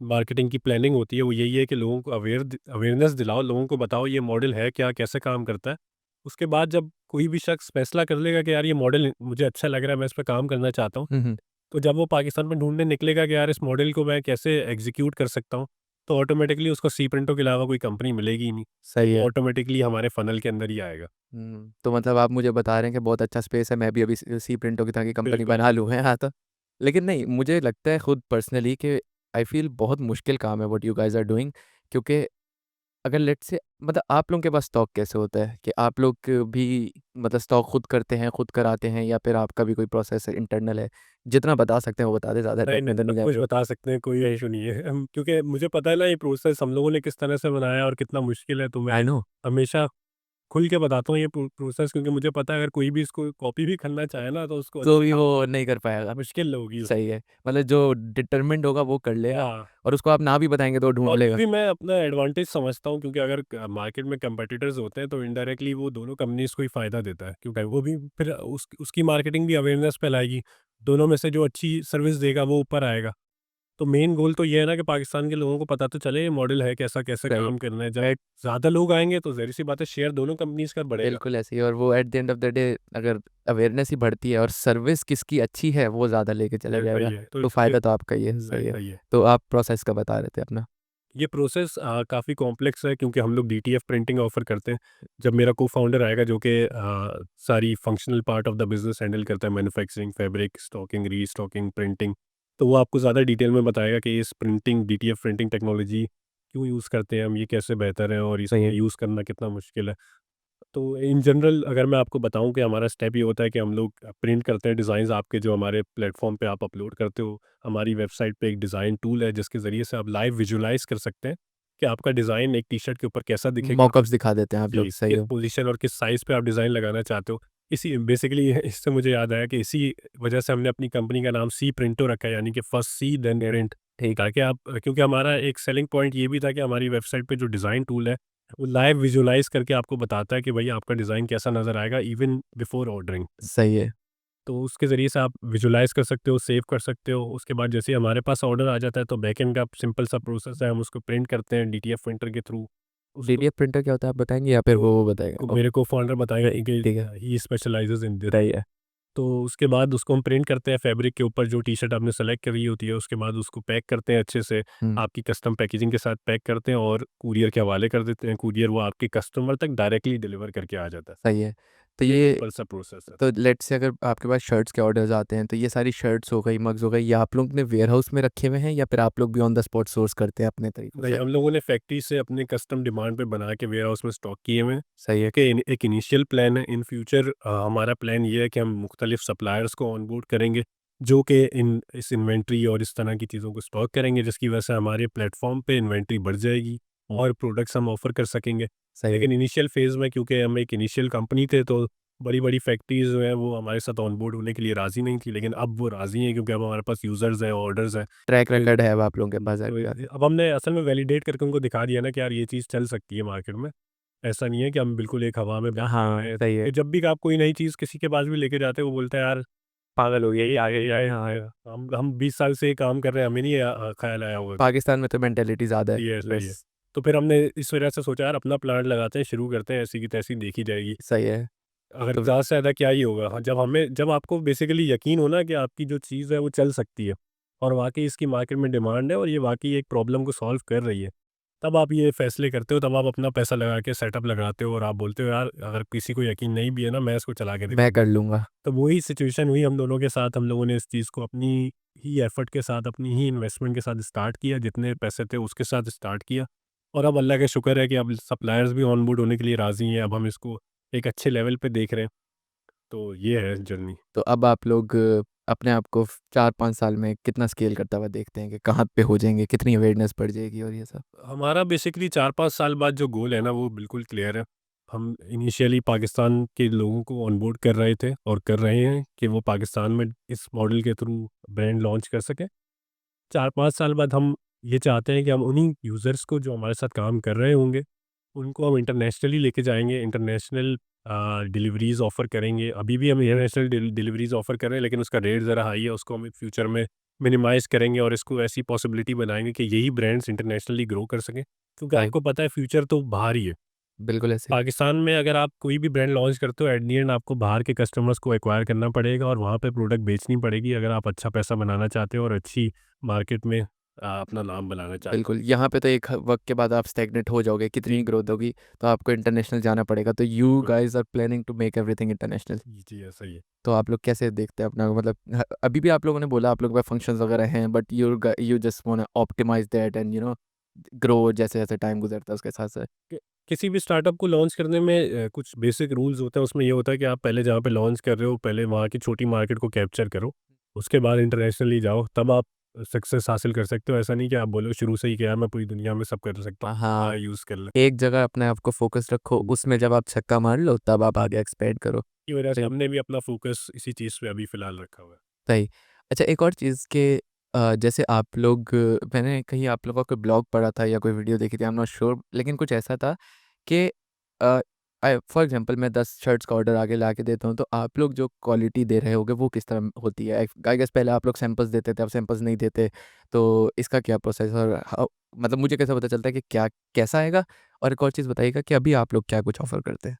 मार्केटिंग की प्लानिंग होती है वो यही है कि लोगों को अवेयरनेस दिलाओ, लोगों को बताओ ये मॉडल है क्या, कैसे काम करता है। उसके बाद जब कोई भी शख्स फैसला कर लेगा कि यार ये मॉडल मुझे अच्छा लग रहा है, मैं इस पे काम करना चाहता हूँ, हुँ, हुँ, तो जब वो पाकिस्तान में ढूँढने निकलेगा कि यार इस मॉडल को मैं कैसे एग्ज़ीक्यूट कर सकता हूँ, तो ऑटोमैटिकली उसको सी प्रिंटो के अलावा कोई कंपनी मिलेगी ही नहीं। सही वो है। ऑटोमैटिकली हमारे फ़नल के अंदर ही आएगा। तो मतलब आप मुझे बता रहे हैं कि बहुत अच्छा स्पेस है, मैं भी अभी सी प्रिंटो की तरह की कंपनी बिल्कुल। बना लूँ, है हाँ, तो लेकिन नहीं, मुझे लगता है खुद पर्सनली कि आई फ़ील बहुत मुश्किल काम है what you guys are doing, क्योंकि अगर लेट्स से मतलब आप लोगों के पास स्टॉक कैसे होता है कि आप लोग भी मतलब स्टॉक खुद करते हैं, खुद कराते हैं, या फिर आपका भी कोई प्रोसेस इंटरनल है? जितना बता सकते हैं वो बता दें, ज़्यादा नहीं, डेप्थ में नहीं, तो सब नहीं कुछ जाएँगे। बता सकते हैं, कोई इश्यू नहीं है। क्योंकि मुझे पता है ना ये प्रोसेस हम लोगों ने किस तरह से बनाया और कितना मुश्किल है, तो मैं आई नो। हमेशा खुल के बताता हूँ ये प्रोसेस, क्योंकि मुझे पता है अगर कोई भी इसको कॉपी भी करना चाहे ना तो उसको तो भी वो नहीं कर पाएगा। मुश्किल होगी उसको। सही है, मतलब जो डिटरमिन्ड होगा वो कर लेगा, हाँ, और उसको आप ना भी बताएँगे तो वो ढूँढ और ये लेगा। भी मैं अपना एडवांटेज समझता हूँ, क्योंकि अगर मार्केट में कंपटीटर्स होते हैं तो इनडायरेक्टली वो दोनों कंपनीज़ को ही फ़ायदा देता है, क्योंकि वो भी फिर उसकी मार्केटिंग भी अवेयरनेस फैलाएगी। दोनों में से जो अच्छी सर्विस देगा वो ऊपर आएगा। तो मेन गोल तो ये है ना कि पाकिस्तान के लोगों को पता तो चले ये मॉडल है कैसा, कैसे सही है। काम करना है। जब ज़्यादा लोग आएँगे तो ज़ाहिर-सी बात है शेयर दोनों कंपनीज़ का बढ़ेगा। बिल्कुल ऐसे ही, और वो at the end of the day अगर अवेयरनेस ही बढ़ती है और सर्विस किसकी अच्छी है वो ज़्यादा लेके चला सही जाएगा, है। तो तो इसलिए फ़ायदा तो आपका ही है। सही है। सही है। तो आप प्रोसेस का बता रहे थे अपना। ये प्रोसेस काफ़ी कॉम्प्लेक्स है, क्योंकि हम लोग डीटीएफ प्रिंटिंग ऑफ़र करते हैं। जब मेरा को-फाउंडर आएगा जो कि सारी functional part of the business handle करता है, manufacturing, fabric, stocking, restocking, printing, तो वो आपको ज़्यादा डिटेल में बताएगा कि इस प्रिंटिंग डीटीएफ प्रिंटिंग टेक्नोलॉजी क्यों यूज़ करते हैं हम, ये कैसे बेहतर है और सही इसको है। यूज़ करना कितना मुश्किल है। तो इन जनरल अगर मैं आपको बताऊं कि हमारा स्टेप ये होता है कि हम लोग प्रिंट करते हैं डिज़ाइंस आपके, जो हमारे प्लेटफॉर्म पे आप अपलोड करते हो। हमारी वेबसाइट पे एक डिज़ाइन टूल है जिसके ज़रिए से आप लाइव विजुलाइज कर सकते हैं कि आपका डिज़ाइन एक टी शर्ट के ऊपर कैसा दिखेगा, मॉकअप्स दिखा देते हैं आप लोग, जी, सही किस है। पोजीशन और किस साइज़ पे आप डिज़ाइन लगाना चाहते हो। इसी बेसिकली इससे मुझे याद आया कि इसी वजह से हमने अपनी कंपनी का नाम सी प्रिंटो रखा है, यानी कि फर्स्ट सी देन प्रिंट। ठीक। ताकि आप, क्योंकि हमारा एक सेलिंग पॉइंट ये भी था कि हमारी वेबसाइट पे जो डिज़ाइन टूल है वो लाइव विजुलाइज करके आपको बताता है कि भाई आपका डिज़ाइन कैसा नज़र आएगा इवन बिफोर ऑर्डरिंग। सही है। तो उसके ज़रिए से आप विजुलाइज कर सकते हो, सेव कर सकते हो। उसके बाद जैसे ही हमारे पास ऑर्डर आ जाता है तो बैकएंड का सिंपल सा प्रोसेस है, हम उसको प्रिंट करते हैं डीटीएफ प्रिंटर के थ्रू। उसको डीटीएफ प्रिंटर क्या होता है आप बताएँगे या फिर वो बताएगा? मेरे को फाउंडर बताएगा कि ठीक है। ही स्पेशलाइजेज इन दिस। सही है। तो उसके बाद उसको हम प्रिंट करते हैं फैब्रिक के ऊपर, जो टी शर्ट आपने सेलेक्ट करी होती है, उसके बाद उसको पैक करते हैं अच्छे से, हुँ, आपकी कस्टम पैकेजिंग के साथ पैक करते हैं और कूरियर के हवाले कर देते हैं। कूरियर वो आपके कस्टमर तक डायरेक्टली डिलीवर करके आ जाता है। सही है। तो ये ये सिंपल सा प्रोसेस है। तो लेट्स से अगर आपके पास शर्ट्स के ऑर्डर्स आते हैं, तो ये सारी शर्ट्स हो गई, मग्स हो गई, ये आप लोग ने वेयरहाउस में रखे हुए हैं या फिर आप लोग भी ऑन द स्पॉट सोर्स करते हैं अपने तरीकों नहीं, से? हम लोगों ने फैक्ट्री से अपने कस्टम डिमांड पे बना के वेयर हाउस में स्टॉक किए हुए हैं। सही है। कि एक इनिशियल प्लान है, इन फ्यूचर हमारा प्लान ये है कि हम मुख्तलिफ सप्लायर्स को ऑनबोर्ड करेंगे, जो कि इस इन्वेंट्री और इस तरह की चीज़ों को स्टॉक करेंगे, जिसकी वजह से हमारे प्लेटफॉर्म पे इन्वेंट्री बढ़ जाएगी और प्रोडक्ट्स हम ऑफर कर सकेंगे। सही है। लेकिन इनिशियल फेज़ में, क्योंकि हम एक इनिशियल कंपनी थे, तो बड़ी बड़ी फैक्ट्रीज जो हैं वो हमारे साथ ऑनबोर्ड होने के लिए राज़ी नहीं थी, लेकिन अब वो राज़ी हैं, क्योंकि अब हमारे पास यूज़र्स हैं, ऑर्डर्स हैं। ट्रैक तो रिकॉर्ड है अब आप लोगों के पास तो एक्चुअली। अब हमने असल में वैलिडेट करके उनको दिखा दिया ना कि यार ये चीज़ चल सकती है मार्केट में। ऐसा नहीं है कि हम बिल्कुल एक हवा में बैठे हुए हाँ, हैं। सही है। कि जब भी आप कोई नई चीज़ किसी के पास भी लेके जाते हैं, वो बोलता है यार पागल हो गया, ये आ गया, ये आया, हाँ आया। हम 20 साल से ये काम कर रहे हैं, हमें नहीं ख्याल आया होगा। पाकिस्तान में तो मेंटालिटी ज़्यादा है, सही है, सही है। बस। तो फिर हमने इस वजह से सोचा यार अपना प्लांट लगाते हैं, शुरू करते हैं, ऐसी की तैसी देखी जाएगी। सही है। अगर तो ज़्यादा से ज़्यादा क्या ही होगा, हाँ, जब आपको बेसिकली यकीन हो ना कि आपकी जो चीज़ है वो चल सकती है और वाक़ई इसकी मार्केट में डिमांड है और ये वाक़ई एक प्रॉब्लम को सॉल्व कर रही है, तब आप ये फैसले करते हो, तब आप अपना पैसा लगा के सेटअप लगाते हो और आप बोलते हो यार अगर किसी को यकीन नहीं भी है ना, मैं इसको चला के मैं दिखाऊंगा। कर लूँगा। तो वही सिचुएशन हुई हम दोनों के साथ। हम लोगों ने इस चीज़ को अपनी ही एफर्ट के साथ, अपनी ही इन्वेस्टमेंट के साथ स्टार्ट किया, जितने पैसे थे उसके साथ स्टार्ट किया और अब अल्लाह का शुक्र है कि अब सप्लायर्स भी ऑन बोर्ड होने के लिए राज़ी हैं। अब हम इसको एक अच्छे लेवल पे देख रहे हैं। तो ये है जर्नी। तो अब आप लोग अपने आप को 4-5 साल में कितना स्केल करता हुआ देखते हैं कि कहाँ पे हो जाएँगे, कितनी अवेयरनेस बढ़ जाएगी और ये सब? हमारा बेसिकली 4-5 साल बाद जो गोल है ना, वो बिल्कुल क्लियर है। हम इनिशियली पाकिस्तान के लोगों को ऑनबोर्ड कर रहे थे और कर रहे हैं कि वो पाकिस्तान में इस मॉडल के थ्रू ब्रांड लॉन्च कर सकें। 4-5 साल बाद हम ये चाहते हैं कि हम उन्हीं यूज़र्स को जो हमारे साथ काम कर रहे होंगे, उनको हम इंटरनेशनली लेके जाएँगे, इंटरनेशनल डिलीवरीज़ ऑफ़र करेंगे। अभी भी हम इंटरनेशनल डिलीवरीज़ ऑफ़र कर रहे हैं, लेकिन उसका रेट ज़रा हाई है, उसको हम फ्यूचर में मिनिमाइज़ करेंगे और इसको ऐसी पॉसिबिलिटी बनाएँगे कि यही ब्रांड्स इंटरनेशनली ग्रो कर सकें। क्योंकि सही, आपको पता है फ्यूचर तो बाहर ही है। बिल्कुल ऐसे ही। पाकिस्तान में अगर आप कोई भी ब्रांड लॉन्च करते हो, एट द एंड आपको बाहर के कस्टमर्स को एक्वायर करना पड़ेगा और वहाँ पे प्रोडक्ट बेचनी पड़ेगी, अगर आप अच्छा पैसा बनाना चाहते हो और अच्छी मार्केट में अपना नाम बनाना चाहते बिल्कुल, यहाँ पे तो एक वक़्त के बाद आप स्टैग्नेट हो जाओगे, कितनी ही ग्रोथ होगी, तो आपको इंटरनेशनल जाना पड़ेगा। तो यू हो। Guys are planning to make everything international. जी, ऐसा ही है। तो आप लोग कैसे देखते हैं अपना, मतलब अभी भी आप लोगों ने बोला आप लोगों के पास फंक्शंस वगैरह हैं, but you just want to optimise that and grow जैसे-जैसे टाइम गुज़रता है उसके साथ-साथ। कि किसी भी स्टार्टअप को लॉन्च करने में कुछ बेसिक रूल्स होते हैं। उसमें ये होता है कि आप पहले जहाँ पे लॉन्च कर रहे हो, पहले वहाँ की छोटी मार्केट को कैप्चर करो। उसके बाद इंटरनेशनली जाओ, तब आप सक्सेस हासिल कर सकते हो। ऐसा नहीं कि आप बोलो शुरू से ही कि यार मैं पूरी दुनिया में सब कर सकता हूँ, हाँ, हाँ, यूज़ कर ले। एक जगह अपने आप को फ़ोकस रखो, उसमें जब आप छक्का मार लो, तब आप आगे एक्सपैंड करो। की वजह से सही हमने भी अपना फ़ोकस इसी चीज़ पे अभी फ़िलहाल रखा हुआ है। सही। अच्छा, एक और चीज़ कि जैसे आप लोग मैंने कहीं आप लोगों का कोई ब्लॉग पढ़ा था या कोई वीडियो देखी थी, आई एम नॉट श्योर, लेकिन कुछ ऐसा था कि अ, फॉर एग्ज़ाम्पल मैं 10 शर्ट्स का ऑर्डर आगे ला के देता हूँ, तो आप लोग जो क्वालिटी दे रहे होगे वो किस तरह होती है? आई गेस पहले आप लोग सैंपल्स देते थे, अब सैंपल्स नहीं देते, तो इसका क्या प्रोसेस है और हाउ, मतलब मुझे कैसे पता चलता है कि क्या कैसा आएगा? और एक और चीज़ बताइएगा कि अभी आप लोग क्या कुछ ऑफ़र करते हैं?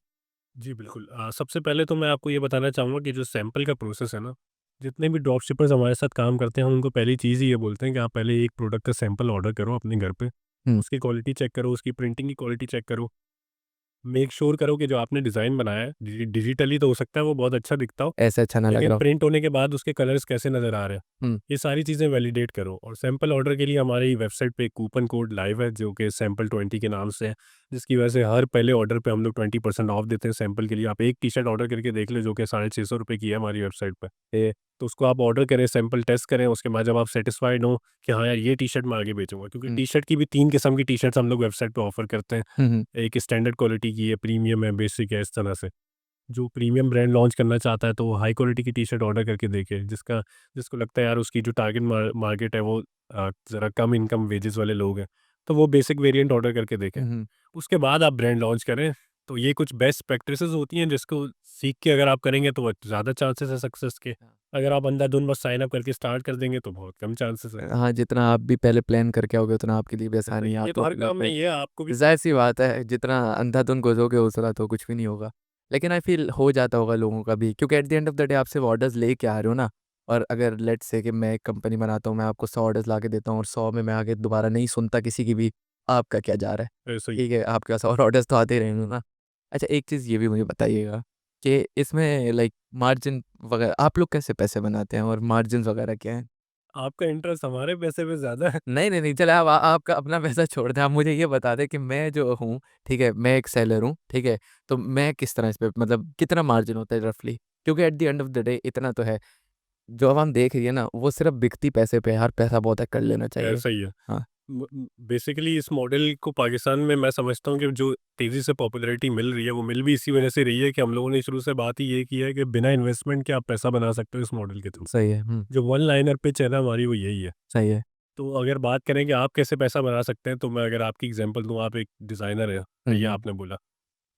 जी, बिल्कुल। सबसे पहले तो मैं आपको ये बताना चाहूँगा कि जो सैंपल का प्रोसेस है ना, जितने भी ड्रॉप शिपर्स हमारे साथ काम करते हैं, हम उनको पहली चीज़ ही ये बोलते हैं कि आप पहले एक प्रोडक्ट का सैंपल ऑर्डर करो अपने घर पे। हुँ, उसकी क्वालिटी चेक करो, उसकी प्रिंटिंग की क्वालिटी चेक करो। मेक श्योर करो कि जो आपने डिज़ाइन बनाया है, डिजिटली तो हो सकता है वो बहुत अच्छा दिखता हो, ऐसे अच्छा ना लग लेकिन रहा हो। प्रिंट होने के बाद उसके कलर्स कैसे नज़र आ रहे हैं, हुँ, ये सारी चीज़ें वैलिडेट करो। और सैंपल ऑर्डर के लिए हमारी वेबसाइट पे एक कूपन कोड लाइव है, जो कि सैंपल 20 के नाम से है, जिसकी वजह से हर पहले ऑर्डर पे हम लोग 20% ऑफ देते हैं सैंपल के लिए। आप एक टी-शर्ट ऑर्डर करके देख लो, जो कि ₹650 की है हमारी वेबसाइट पे। तो उसको आप ऑर्डर करें, सैंपल टेस्ट करें, उसके बाद जब आप सैटिस्फाइड हो कि हाँ यार ये टी-शर्ट मैं आगे बेचूँगा, क्योंकि हुँ, टी-शर्ट की भी 3 किस्म की टी-शर्ट्स हम लोग वेबसाइट पे ऑफ़र करते हैं। हुँ, हुँ, एक स्टैंडर्ड क्वालिटी की है, प्रीमियम है, बेसिक है, इस तरह से। जो प्रीमियम ब्रांड लॉन्च करना चाहता है, तो वो हाई क्वालिटी की टी-शर्ट ऑर्डर करके देखे, जिसको लगता है यार उसकी जो टारगेट मार्केट है वो ज़रा कम इनकम वेजेस वाले लोग हैं, तो वो बेसिक वेरिएंट ऑर्डर करके देखें। हुँ, हुँ। उसके बाद आप ब्रांड लॉन्च करें। तो ये कुछ बेस्ट प्रैक्टिसेस होती हैं, जिसको सीख के अगर आप करेंगे तो ज़्यादा चांसेस है सक्सेस के। हाँ। अगर आप अंधाधुंध बस साइन अप करके स्टार्ट कर देंगे तो बहुत कम चांसेस है। हाँ, जितना आप भी पहले प्लान करके आओगे उतना आपके लिए भी ऐसा आसानी ही है। है, ये आप तो तो हर काम में पे ये है, आपको भी ज़ाहिर-सी बात है, जितना अंधाधुंध घुसोगे उतना तो कुछ भी नहीं होगा। लेकिन आई फ़ील हो जाता होगा लोगों का भी, क्योंकि at the end of the day आप सिर्फ ऑर्डर्स लेके आ रहे हो ना। और अगर लेट्स से कि मैं एक कंपनी बनाता हूँ, मैं आपको 100 ऑर्डर्स ला के देता हूँ और 100 में मैं आगे दोबारा नहीं सुनता किसी की भी, आपका क्या जा रहा है? ऐसा ही ठीक है, आपके पास और ऑर्डर्स तो आते ही रहेंगे ना। अच्छा, एक चीज़ ये भी मुझे बताइएगा कि इसमें लाइक मार्जिन वगैरह आप लोग कैसे पैसे बनाते हैं और मार्जिन्स वगैरह क्या हैं? आपका इंटरेस्ट हमारे पैसे पे ज़्यादा है। नहीं, नहीं, नहीं, चलो आप आपका अपना पैसा छोड़ दें, आप मुझे ये बता दें कि मैं जो हूँ, ठीक है, मैं एक सेलर हूँ, ठीक है, तो मैं किस तरह इस पे मतलब कितना मार्जिन होता है रफ़ली? क्योंकि at the end of the day इतना तो है, जो अब हम देख रही है ना, वो सिर्फ़ बिकती पैसे पे है, यार पैसा बहुत है, कर लेना चाहिए। ऐसा ही है। हाँ, बेसिकली इस मॉडल को पाकिस्तान में मैं समझता हूँ कि जो तेज़ी से पॉपुलैरिटी मिल रही है, वो मिल भी इसी वजह से रही है कि हम लोगों ने शुरू से बात ही ये की है कि बिना इन्वेस्टमेंट के आप पैसा बना सकते हो इस मॉडल के थ्रू। सही है। जो वन लाइनर पिच है ना हमारी, वो यही है। सही है। तो अगर बात करें कि आप कैसे पैसा बना सकते हैं, तो मैं अगर आपकी एग्जांपल दूँ, आप एक डिज़ाइनर हैं, हुँ, भैया हुँ, आपने बोला।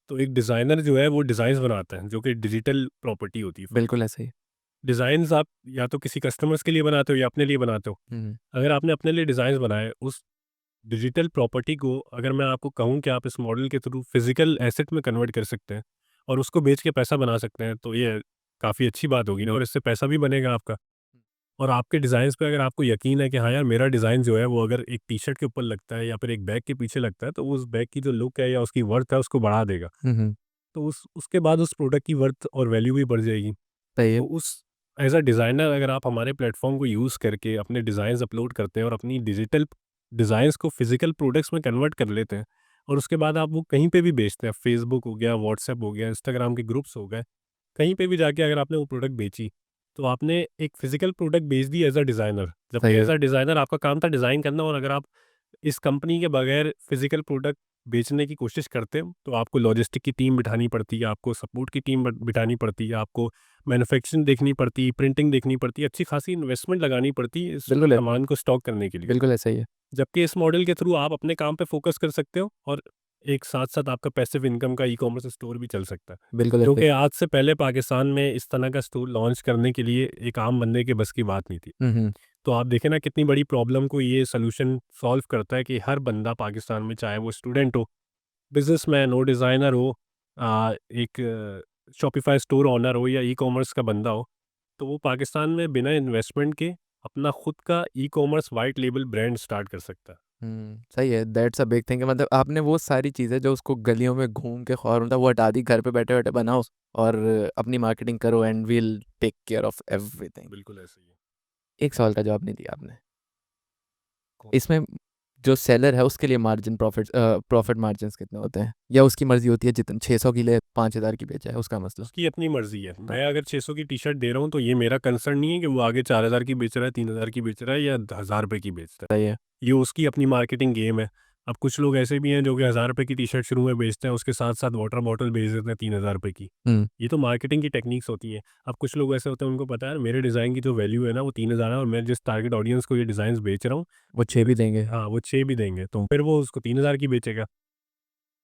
तो एक डिज़ाइनर जो है वो डिज़ाइन्स बनाता है, जो कि डिजिटल प्रॉपर्टी होती है। बिल्कुल ऐसे ही। डिज़ाइन्स आप या तो किसी कस्टमर्स के लिए बनाते हो या अपने लिए बनाते हो। हुँ, हुँ, अगर आपने अपने लिए डिज़ाइन्स बनाए, उस डिजिटल प्रॉपर्टी को अगर मैं आपको कहूँ कि आप इस मॉडल के थ्रू फिजिकल एसेट में कन्वर्ट कर सकते हैं और उसको बेच के पैसा बना सकते हैं, तो ये काफ़ी अच्छी बात होगी ना, और इससे पैसा भी बनेगा आपका। और आपके डिज़ाइन्स पे अगर आपको यकीन है कि हाँ यार, मेरा डिज़ाइन जो है वो अगर एक टी शर्ट के ऊपर लगता है या फिर एक बैग के पीछे लगता है, तो उस बैग की जो लुक है या उसकी वर्थ है उसको बढ़ा देगा। हुँ, हुँ, तो उसके बाद उस प्रोडक्ट की वर्थ और वैल्यू भी बढ़ जाएगी। सही है। तो उस एज अ डिज़ाइनर अगर आप हमारे प्लेटफॉर्म को यूज़ करके अपने डिज़ाइंस अपलोड करते हैं और अपनी डिजिटल डिज़ाइंस को फिजिकल प्रोडक्ट्स में कन्वर्ट कर लेते हैं, और उसके बाद आप वो कहीं पे भी बेचते हैं, फेसबुक हो गया, व्हाट्सएप हो गया, इंस्टाग्राम के ग्रुप्स हो गए, कहीं पे भी जाके अगर आपने वो प्रोडक्ट बेची, तो आपने एक फिजिकल प्रोडक्ट बेच दी एज अ डिज़ाइनर। जबकि सही है। एज अ डिज़ाइनर आपका काम था डिज़ाइन करना, और अगर आप इस कंपनी के बगैर फिजिकल प्रोडक्ट बेचने की कोशिश करते हो, तो आपको लॉजिस्टिक की टीम बिठानी पड़ती है, आपको सपोर्ट की टीम बिठानी पड़ती है, आपको मैन्युफैक्चरिंग देखनी पड़ती है, प्रिंटिंग देखनी पड़ती है, अच्छी खासी इन्वेस्टमेंट लगानी पड़ती है इस बिल्कुल ऐसे ही। सामान को स्टॉक करने के लिए। बिल्कुल ऐसा ही है। जबकि इस मॉडल के थ्रू आप अपने काम पे फोकस कर सकते हो, और एक साथ-साथ आपका पैसिव इनकम का ई-कॉमर्स स्टोर भी चल सकता है। बिल्कुल जो ऐसे ही। कि आज से पहले पाकिस्तान में इस तरह का स्टोर लॉन्च करने के लिए एक आम बंदे के बस की बात नहीं थी। हुँ, हुँ, तो आप देखें ना, कितनी बड़ी प्रॉब्लम को ये सॉल्यूशन सॉल्व करता है कि हर बंदा पाकिस्तान में, चाहे वो स्टूडेंट हो, बिज़नेसमैन हो, डिज़ाइनर हो, एक शॉपिफ़ाई स्टोर ओनर हो या ई-कॉमर्स का बंदा हो, तो वो पाकिस्तान में बिना इन्वेस्टमेंट के अपना खुद का e-commerce white label brand start कर सकता है। सही है, दैट्स अ बिग थिंग मतलब आपने वो सारी चीज़ें जो उसको गलियों में घूम के ख्वार होता वो हटा दी, घर पे बैठे-बैठे बनाओ और अपनी मार्केटिंग करो and we'll take care of everything. बिल्कुल ऐसे ही है। एक सवाल का जवाब नहीं दिया आपने। कौन? इसमें जो सेलर है उसके लिए प्रॉफ़िट मार्जिन्स कितने होते हैं? या उसकी मर्ज़ी होती है जितन 600 की ले 5000 की बेचे है उसका मसला? उसकी अपनी मर्ज़ी है। हाँ, मैं अगर 600 की टी-शर्ट दे रहा हूँ, तो ये मेरा कंसर्न नहीं है कि वो आगे 4000 की बेच रहा है, 3000 की बेच रहा है या ₹1000 की बेच रहा है। सही है। ये उसकी अपनी मार्केटिंग गेम है। अब कुछ लोग ऐसे भी हैं जो कि ₹1000 की टी-शर्ट शुरू में बेचते हैं, उसके साथ-साथ वाटर बॉटल बेच देते हैं ₹3000 की। हुँ, ये तो मार्केटिंग की टेक्निक्स होती हैं। अब कुछ लोग ऐसे होते हैं, उनको पता है यार, मेरे डिज़ाइन की जो वैल्यू है ना वो 3000 है, और मैं जिस टारगेट ऑडियंस को ये डिज़ाइन्स बेच रहा हूँ, वो 6 भी देंगे। हाँ, वो 6 भी देंगे, तो फिर वो उसको 3000 की बेचेगा।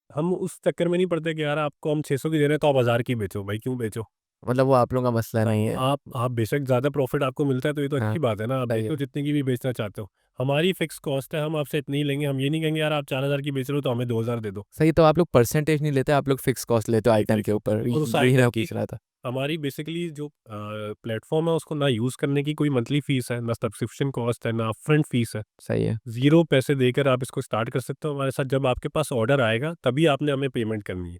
हम उस चक्कर में नहीं पड़ते कि यार आपको हम 600 की दे रहे हैं तो आप 1000 की बेचो, भाई क्यों बेचो? मतलब वो आप लोगों का मसला नहीं है। आप बेशक ज़्यादा प्रॉफ़िट आपको मिलता है, तो ये तो हाँ, अच्छी बात है ना, आप सही बेचो है। जितने की भी बेचना चाहते हो। हमारी फ़िक्स कॉस्ट है, हम आपसे इतनी ही लेंगे, हम ये नहीं कहेंगे यार आप 4000 की बेच रहे हो तो हमें 2000 दे दो। सही, तो आप लोग परसेंटेज नहीं लेते, आप लोग फिक्स कॉस्ट लेते हो आइटम के एग्ज़ैक्टली। ऊपर। और उस यही आइटम मैं की पूछ रहा था। हमारी बेसिकली जो प्लेटफ़ॉर्म है, उसको ना यूज़ करने की कोई मंथली फ़ीस है, ना सब्सक्रिप्शन कॉस्ट है, ना अपफ्रंट फ़ीस है। सही है। 0 पैसे देकर आप इसको स्टार्ट कर सकते हो हमारे साथ। जब आपके पास ऑर्डर आएगा तभी आपने हमें पेमेंट करनी है।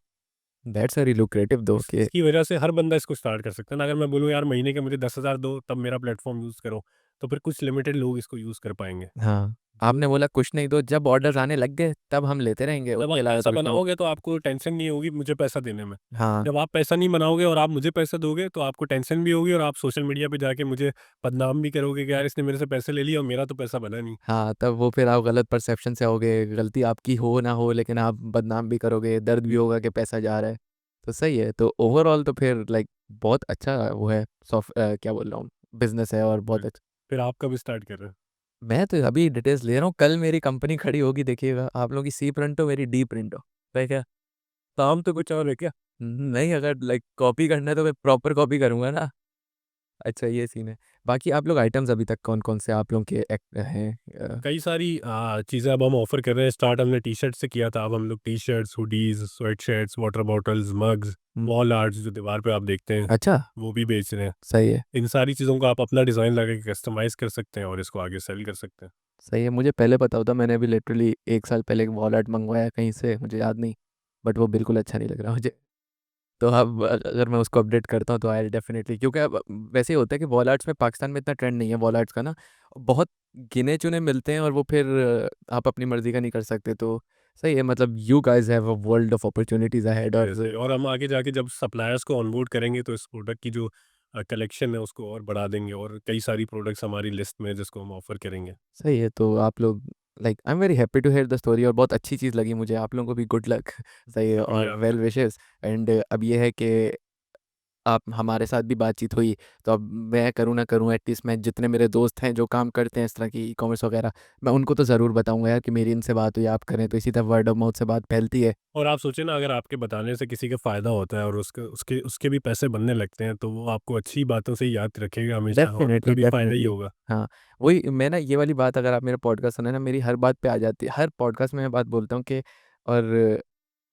दैट्स वेरी लुक्रेटिव दो कि इसकी वजह से हर बंदा इसको स्टार्ट कर सकता है ना। अगर मैं बोलूँ यार महीने के मुझे 10,000 दो तब मेरा प्लेटफ़ॉर्म यूज़ करो, तो फिर कुछ लिमिटेड लोग इसको यूज़ कर पाएँगे। हाँ, जो आपने बोला कुछ नहीं दो, जब ऑर्डर्स आने लग गए तब हम लेते रहेंगे, जब उसके आप अलावा पैसा तो कुछ नहीं। बनाओगे तो आपको टेंशन नहीं होगी मुझे पैसा देने में। हाँ, जब आप पैसा नहीं बनाओगे और आप मुझे पैसा दोगे, तो आपको टेंशन भी होगी, और आप सोशल मीडिया पे जाके मुझे बदनाम भी करोगे कि यार इसने मेरे से पैसे ले लिए और मेरा तो पैसा बना नहीं। हाँ, तब वो फिर आप गलत परसेप्शन से होगे, गलती आपकी हो ना हो लेकिन आप बदनाम भी करोगे, दर्द भी होगा कि पैसा जा रहा है। तो सही है, तो ओवरऑल तो फिर लाइक बहुत अच्छा वो है क्या बोल रहा हूँ, बिज़नेस है और बहुत फिर अच्छा। फिर आप कब स्टार्ट कर रहे हो? मैं तो अभी डिटेल्स ले रहा हूँ, कल मेरी कंपनी खड़ी होगी देखिएगा, आप लोगों की सी प्रिंट हो, मेरी डी प्रिंट हो। ठीक है? काम तो कुछ और है क्या? नहीं, अगर लाइक कॉपी करना है तो मैं प्रॉपर कॉपी करूँगा ना। अच्छा ये सीन है। बाकी आप लोग आइटम्स अभी तक कौन-कौन से आप लोगों के हैं? कई सारी चीज़ें अब हम ऑफ़र कर रहे हैं। स्टार्ट हमने टी शर्ट से किया था, अब हम लोग T shirts, hoodies, sweatshirts, water bottles, mugs, hmm. Wall arts जो दीवार पे आप देखते हैं, अच्छा, वो भी बेच रहे हैं। सही है। इन सारी चीज़ों को आप अपना डिज़ाइन लगा के कस्टमाइज़ कर सकते हैं और इसको आगे सेल कर सकते हैं। सही है, मुझे पहले पता होता मैंने अभी लिटरली 1 साल पहले एक वॉल आर्ट मँगवाया कहीं से, मुझे याद नहीं, बट वो बिल्कुल अच्छा नहीं लग रहा मुझे। तो अब अगर मैं उसको अपडेट करता हूँ तो आई विल डेफ़िनेटली, क्योंकि अब वैसे ही होता है कि वॉल आर्ट्स में पाकिस्तान में इतना ट्रेंड नहीं है वॉल आर्ट्स का ना, बहुत गिने-चुने मिलते हैं और वो फिर आप अपनी मर्ज़ी का नहीं कर सकते, तो सही है, मतलब you guys have a world of opportunities ahead जैसे और और हम आगे जाके जब सप्लायर्स को ऑनबोर्ड करेंगे तो इस प्रोडक्ट की जो कलेक्शन है उसको और बढ़ा देंगे और कई सारी प्रोडक्ट्स हमारी लिस्ट में है जिसको हम ऑफ़र करेंगे। सही है, तो आप लोग like I am very happy to hear the story और बहुत अच्छी चीज़ लगी मुझे, आप लोगों को भी गुड लक सही है और शुक्रिया वेल आपका। विशेस एंड अब ये है कि आप हमारे साथ भी बातचीत हुई, तो अब मैं करूँ ना करूँ एटलीस्ट मैं जितने मेरे दोस्त हैं जो काम करते हैं इस तरह की ई-कॉमर्स वगैरह, मैं उनको तो ज़रूर बताऊँगा यार कि मेरी इनसे बात हुई, आप करें, तो इसी तरह वर्ड ऑफ माउथ से बात फैलती है। और आप सोचिए ना, अगर आपके बताने से किसी का फ़ायदा होता है और उसके उसके उसके भी पैसे बनने लगते हैं तो वो आपको अच्छी बातों से ही याद रखेगा हमेशा और उनका डेफ़िनिटली, भी फ़ायदा ही डेफ़िनिटली। होगा। हाँ, वही मैं ना ये वाली बात अगर आप मेरा पॉडकास्ट सुने ना मेरी हर बात पे आ जाती है। हर पॉडकास्ट में मैं बात बोलता हूँ कि और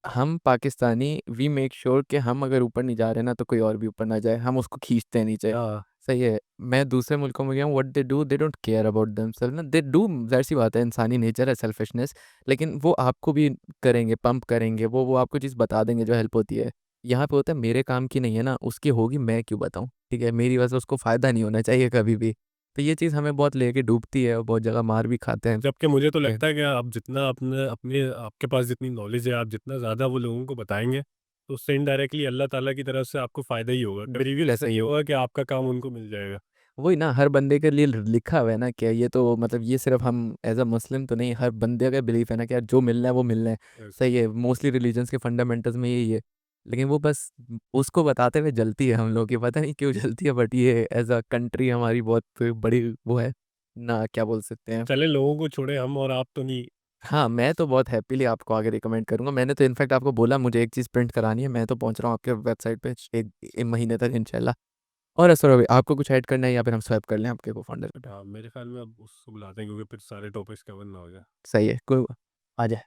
हम पाकिस्तानी वी मेक श्योर कि हम अगर ऊपर नहीं जा रहे ना तो कोई और भी ऊपर ना जाए, हम उसको खींचते हैं नीचे। सही है, मैं दूसरे मुल्कों में गया हूँ, what they do they don't care about themselves ना, दे डू, ज़ाहिर-सी बात है इंसानी नेचर है सेल्फिशनेस, लेकिन वो आपको भी करेंगे, पंप करेंगे, वो आपको चीज़ बता देंगे जो हेल्प होती है। यहाँ पे होता है मेरे काम की नहीं है ना, उसकी होगी मैं क्यों बताऊँ, ठीक है? मेरी वजह से उसको फ़ायदा नहीं होना चाहिए कभी भी। तो ये चीज़ हमें बहुत लेके डूबती है और बहुत जगह मार भी खाते हैं। जबकि मुझे तो ए लगता है कि आप जितना अपने अपने आपके पास जितनी नॉलेज है, आप जितना ज़्यादा वो लोगों को बताएँगे, तो उससे इनडायरेक्टली अल्लाह ताला की तरफ से आपको फ़ायदा ही होगा। कभी भी ऐसा ऐसा ही नहीं हो होगा कि आपका काम उनको मिल जाएगा। वही ना, हर बंदे के लिए लिखा हुआ है ना कि ये तो मतलब ये सिर्फ हम एज़ अ मुस्लिम तो नहीं, हर बंदे का बिलीफ है ना कि यार जो मिलना है वो मिलना है। यस। सही है, मोस्टली रिलीजन्स के फंडामेंटल्स में यही है। लेकिन वो बस उसको बताते हुए जलती है हम लोगों की, पता नहीं क्यों जलती है, बट ये एज़ अ कंट्री हमारी बहुत बड़ी वो है ना, क्या बोल सकते हैं। चलें लोगों को छोड़ें, हम और आप तो नहीं। हाँ, मैं तो बहुत हैपीली आपको आगे रिकमेंड करूँगा। मैंने तो इनफैक्ट आपको बोला मुझे एक चीज़ प्रिंट करानी है, मैं तो पहुँच रहा हूँ आपके वेबसाइट पे 1 महीने तक इंशाल्लाह। और असर भाई आपको कुछ ऐड करना है या फिर हम स्वैप कर लें आपके को-फाउंडर पे? हाँ, मेरे ख़्याल में अब उसको बुलाते हैं क्योंकि फिर सारे टॉपिक्स कवर ना हो जाए। सही है, कोई आ जाए।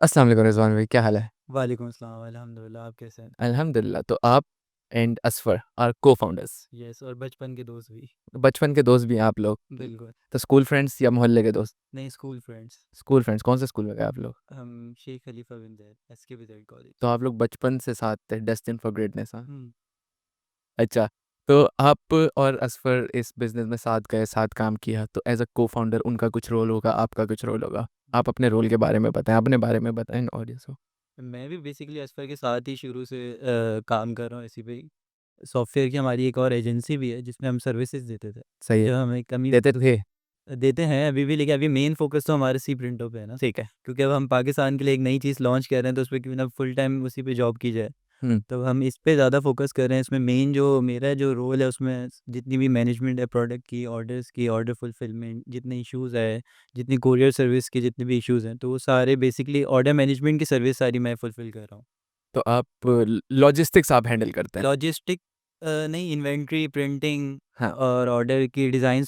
अस्सलाम वालेकुम रिज़वान भाई, क्या हाल है? वालेकुम अस्सलाम, अल्हम्दुलिल्लाह, आप कैसे हैं? अल्हम्दुलिल्लाह, तो आप and Asfar are co-founders, yes, और बचपन के दोस्त भी। बचपन के दोस्त भी हैं आप लोग। बिल्कुल। तो स्कूल फ्रेंड्स या मोहल्ले के दोस्त? नहीं, स्कूल फ्रेंड्स। स्कूल फ्रेंड्स, कौन से स्कूल में गए आप लोग? हम शेख खलीफा बिन ज़ैद, एसके विज़ार्ड तो कॉलेज। आप लोग बचपन से साथ थे, डेस्टिन्ड फॉर ग्रेटनेस हाँ? हुँ। अच्छा, तो आप और असफर इस बिज़नेस में साथ गए, साथ काम किया, तो एज़ अ को-फाउंडर उनका कुछ रोल होगा, आपका कुछ रोल होगा। आप अपने रोल के बारे में बताएँ, अपने बारे में बताएँ ऑडियंस को। मैं भी बेसिकली असफ़र के साथ ही शुरू से काम कर रहा हूँ इसी पे ही। सॉफ्टवेयर की हमारी एक और एजेंसी भी है जिसमें हम सर्विसेज़ देते थे। सही है, जब हमें कमी देते तो थे, देते हैं अभी भी, लेकिन अभी मेन फ़ोकस तो हमारे सी प्रिंटों पे है ना। ठीक है। क्योंकि अब हम पाकिस्तान के लिए एक नई चीज़ लॉन्च कर रहे हैं तो उसपे क्यों ना फुल टाइम उसी पे जॉब की जाए। हुँ, तो हम इस पे ज़्यादा फ़ोकस कर रहे हैं। इसमें मेन जो मेरा जो रोल है उसमें जितनी भी मैनेजमेंट है प्रोडक्ट की, ऑर्डर्स की, ऑर्डर फुलफिलमेंट, जितने इश्यूज़ है, जितनी कोरियर सर्विस के जितने भी इश्यूज़ हैं, तो वो सारे बेसिकली ऑर्डर मैनेजमेंट की सर्विस सारी मैं फुलफिल कर रहा हूँ। तो आप लॉजिस्टिक्स आप हैंडल करते हैं। लॉजिस्टिक नहीं, इन्वेंट्री, प्रिंटिंग हाँ, और ऑर्डर की डिज़ाइन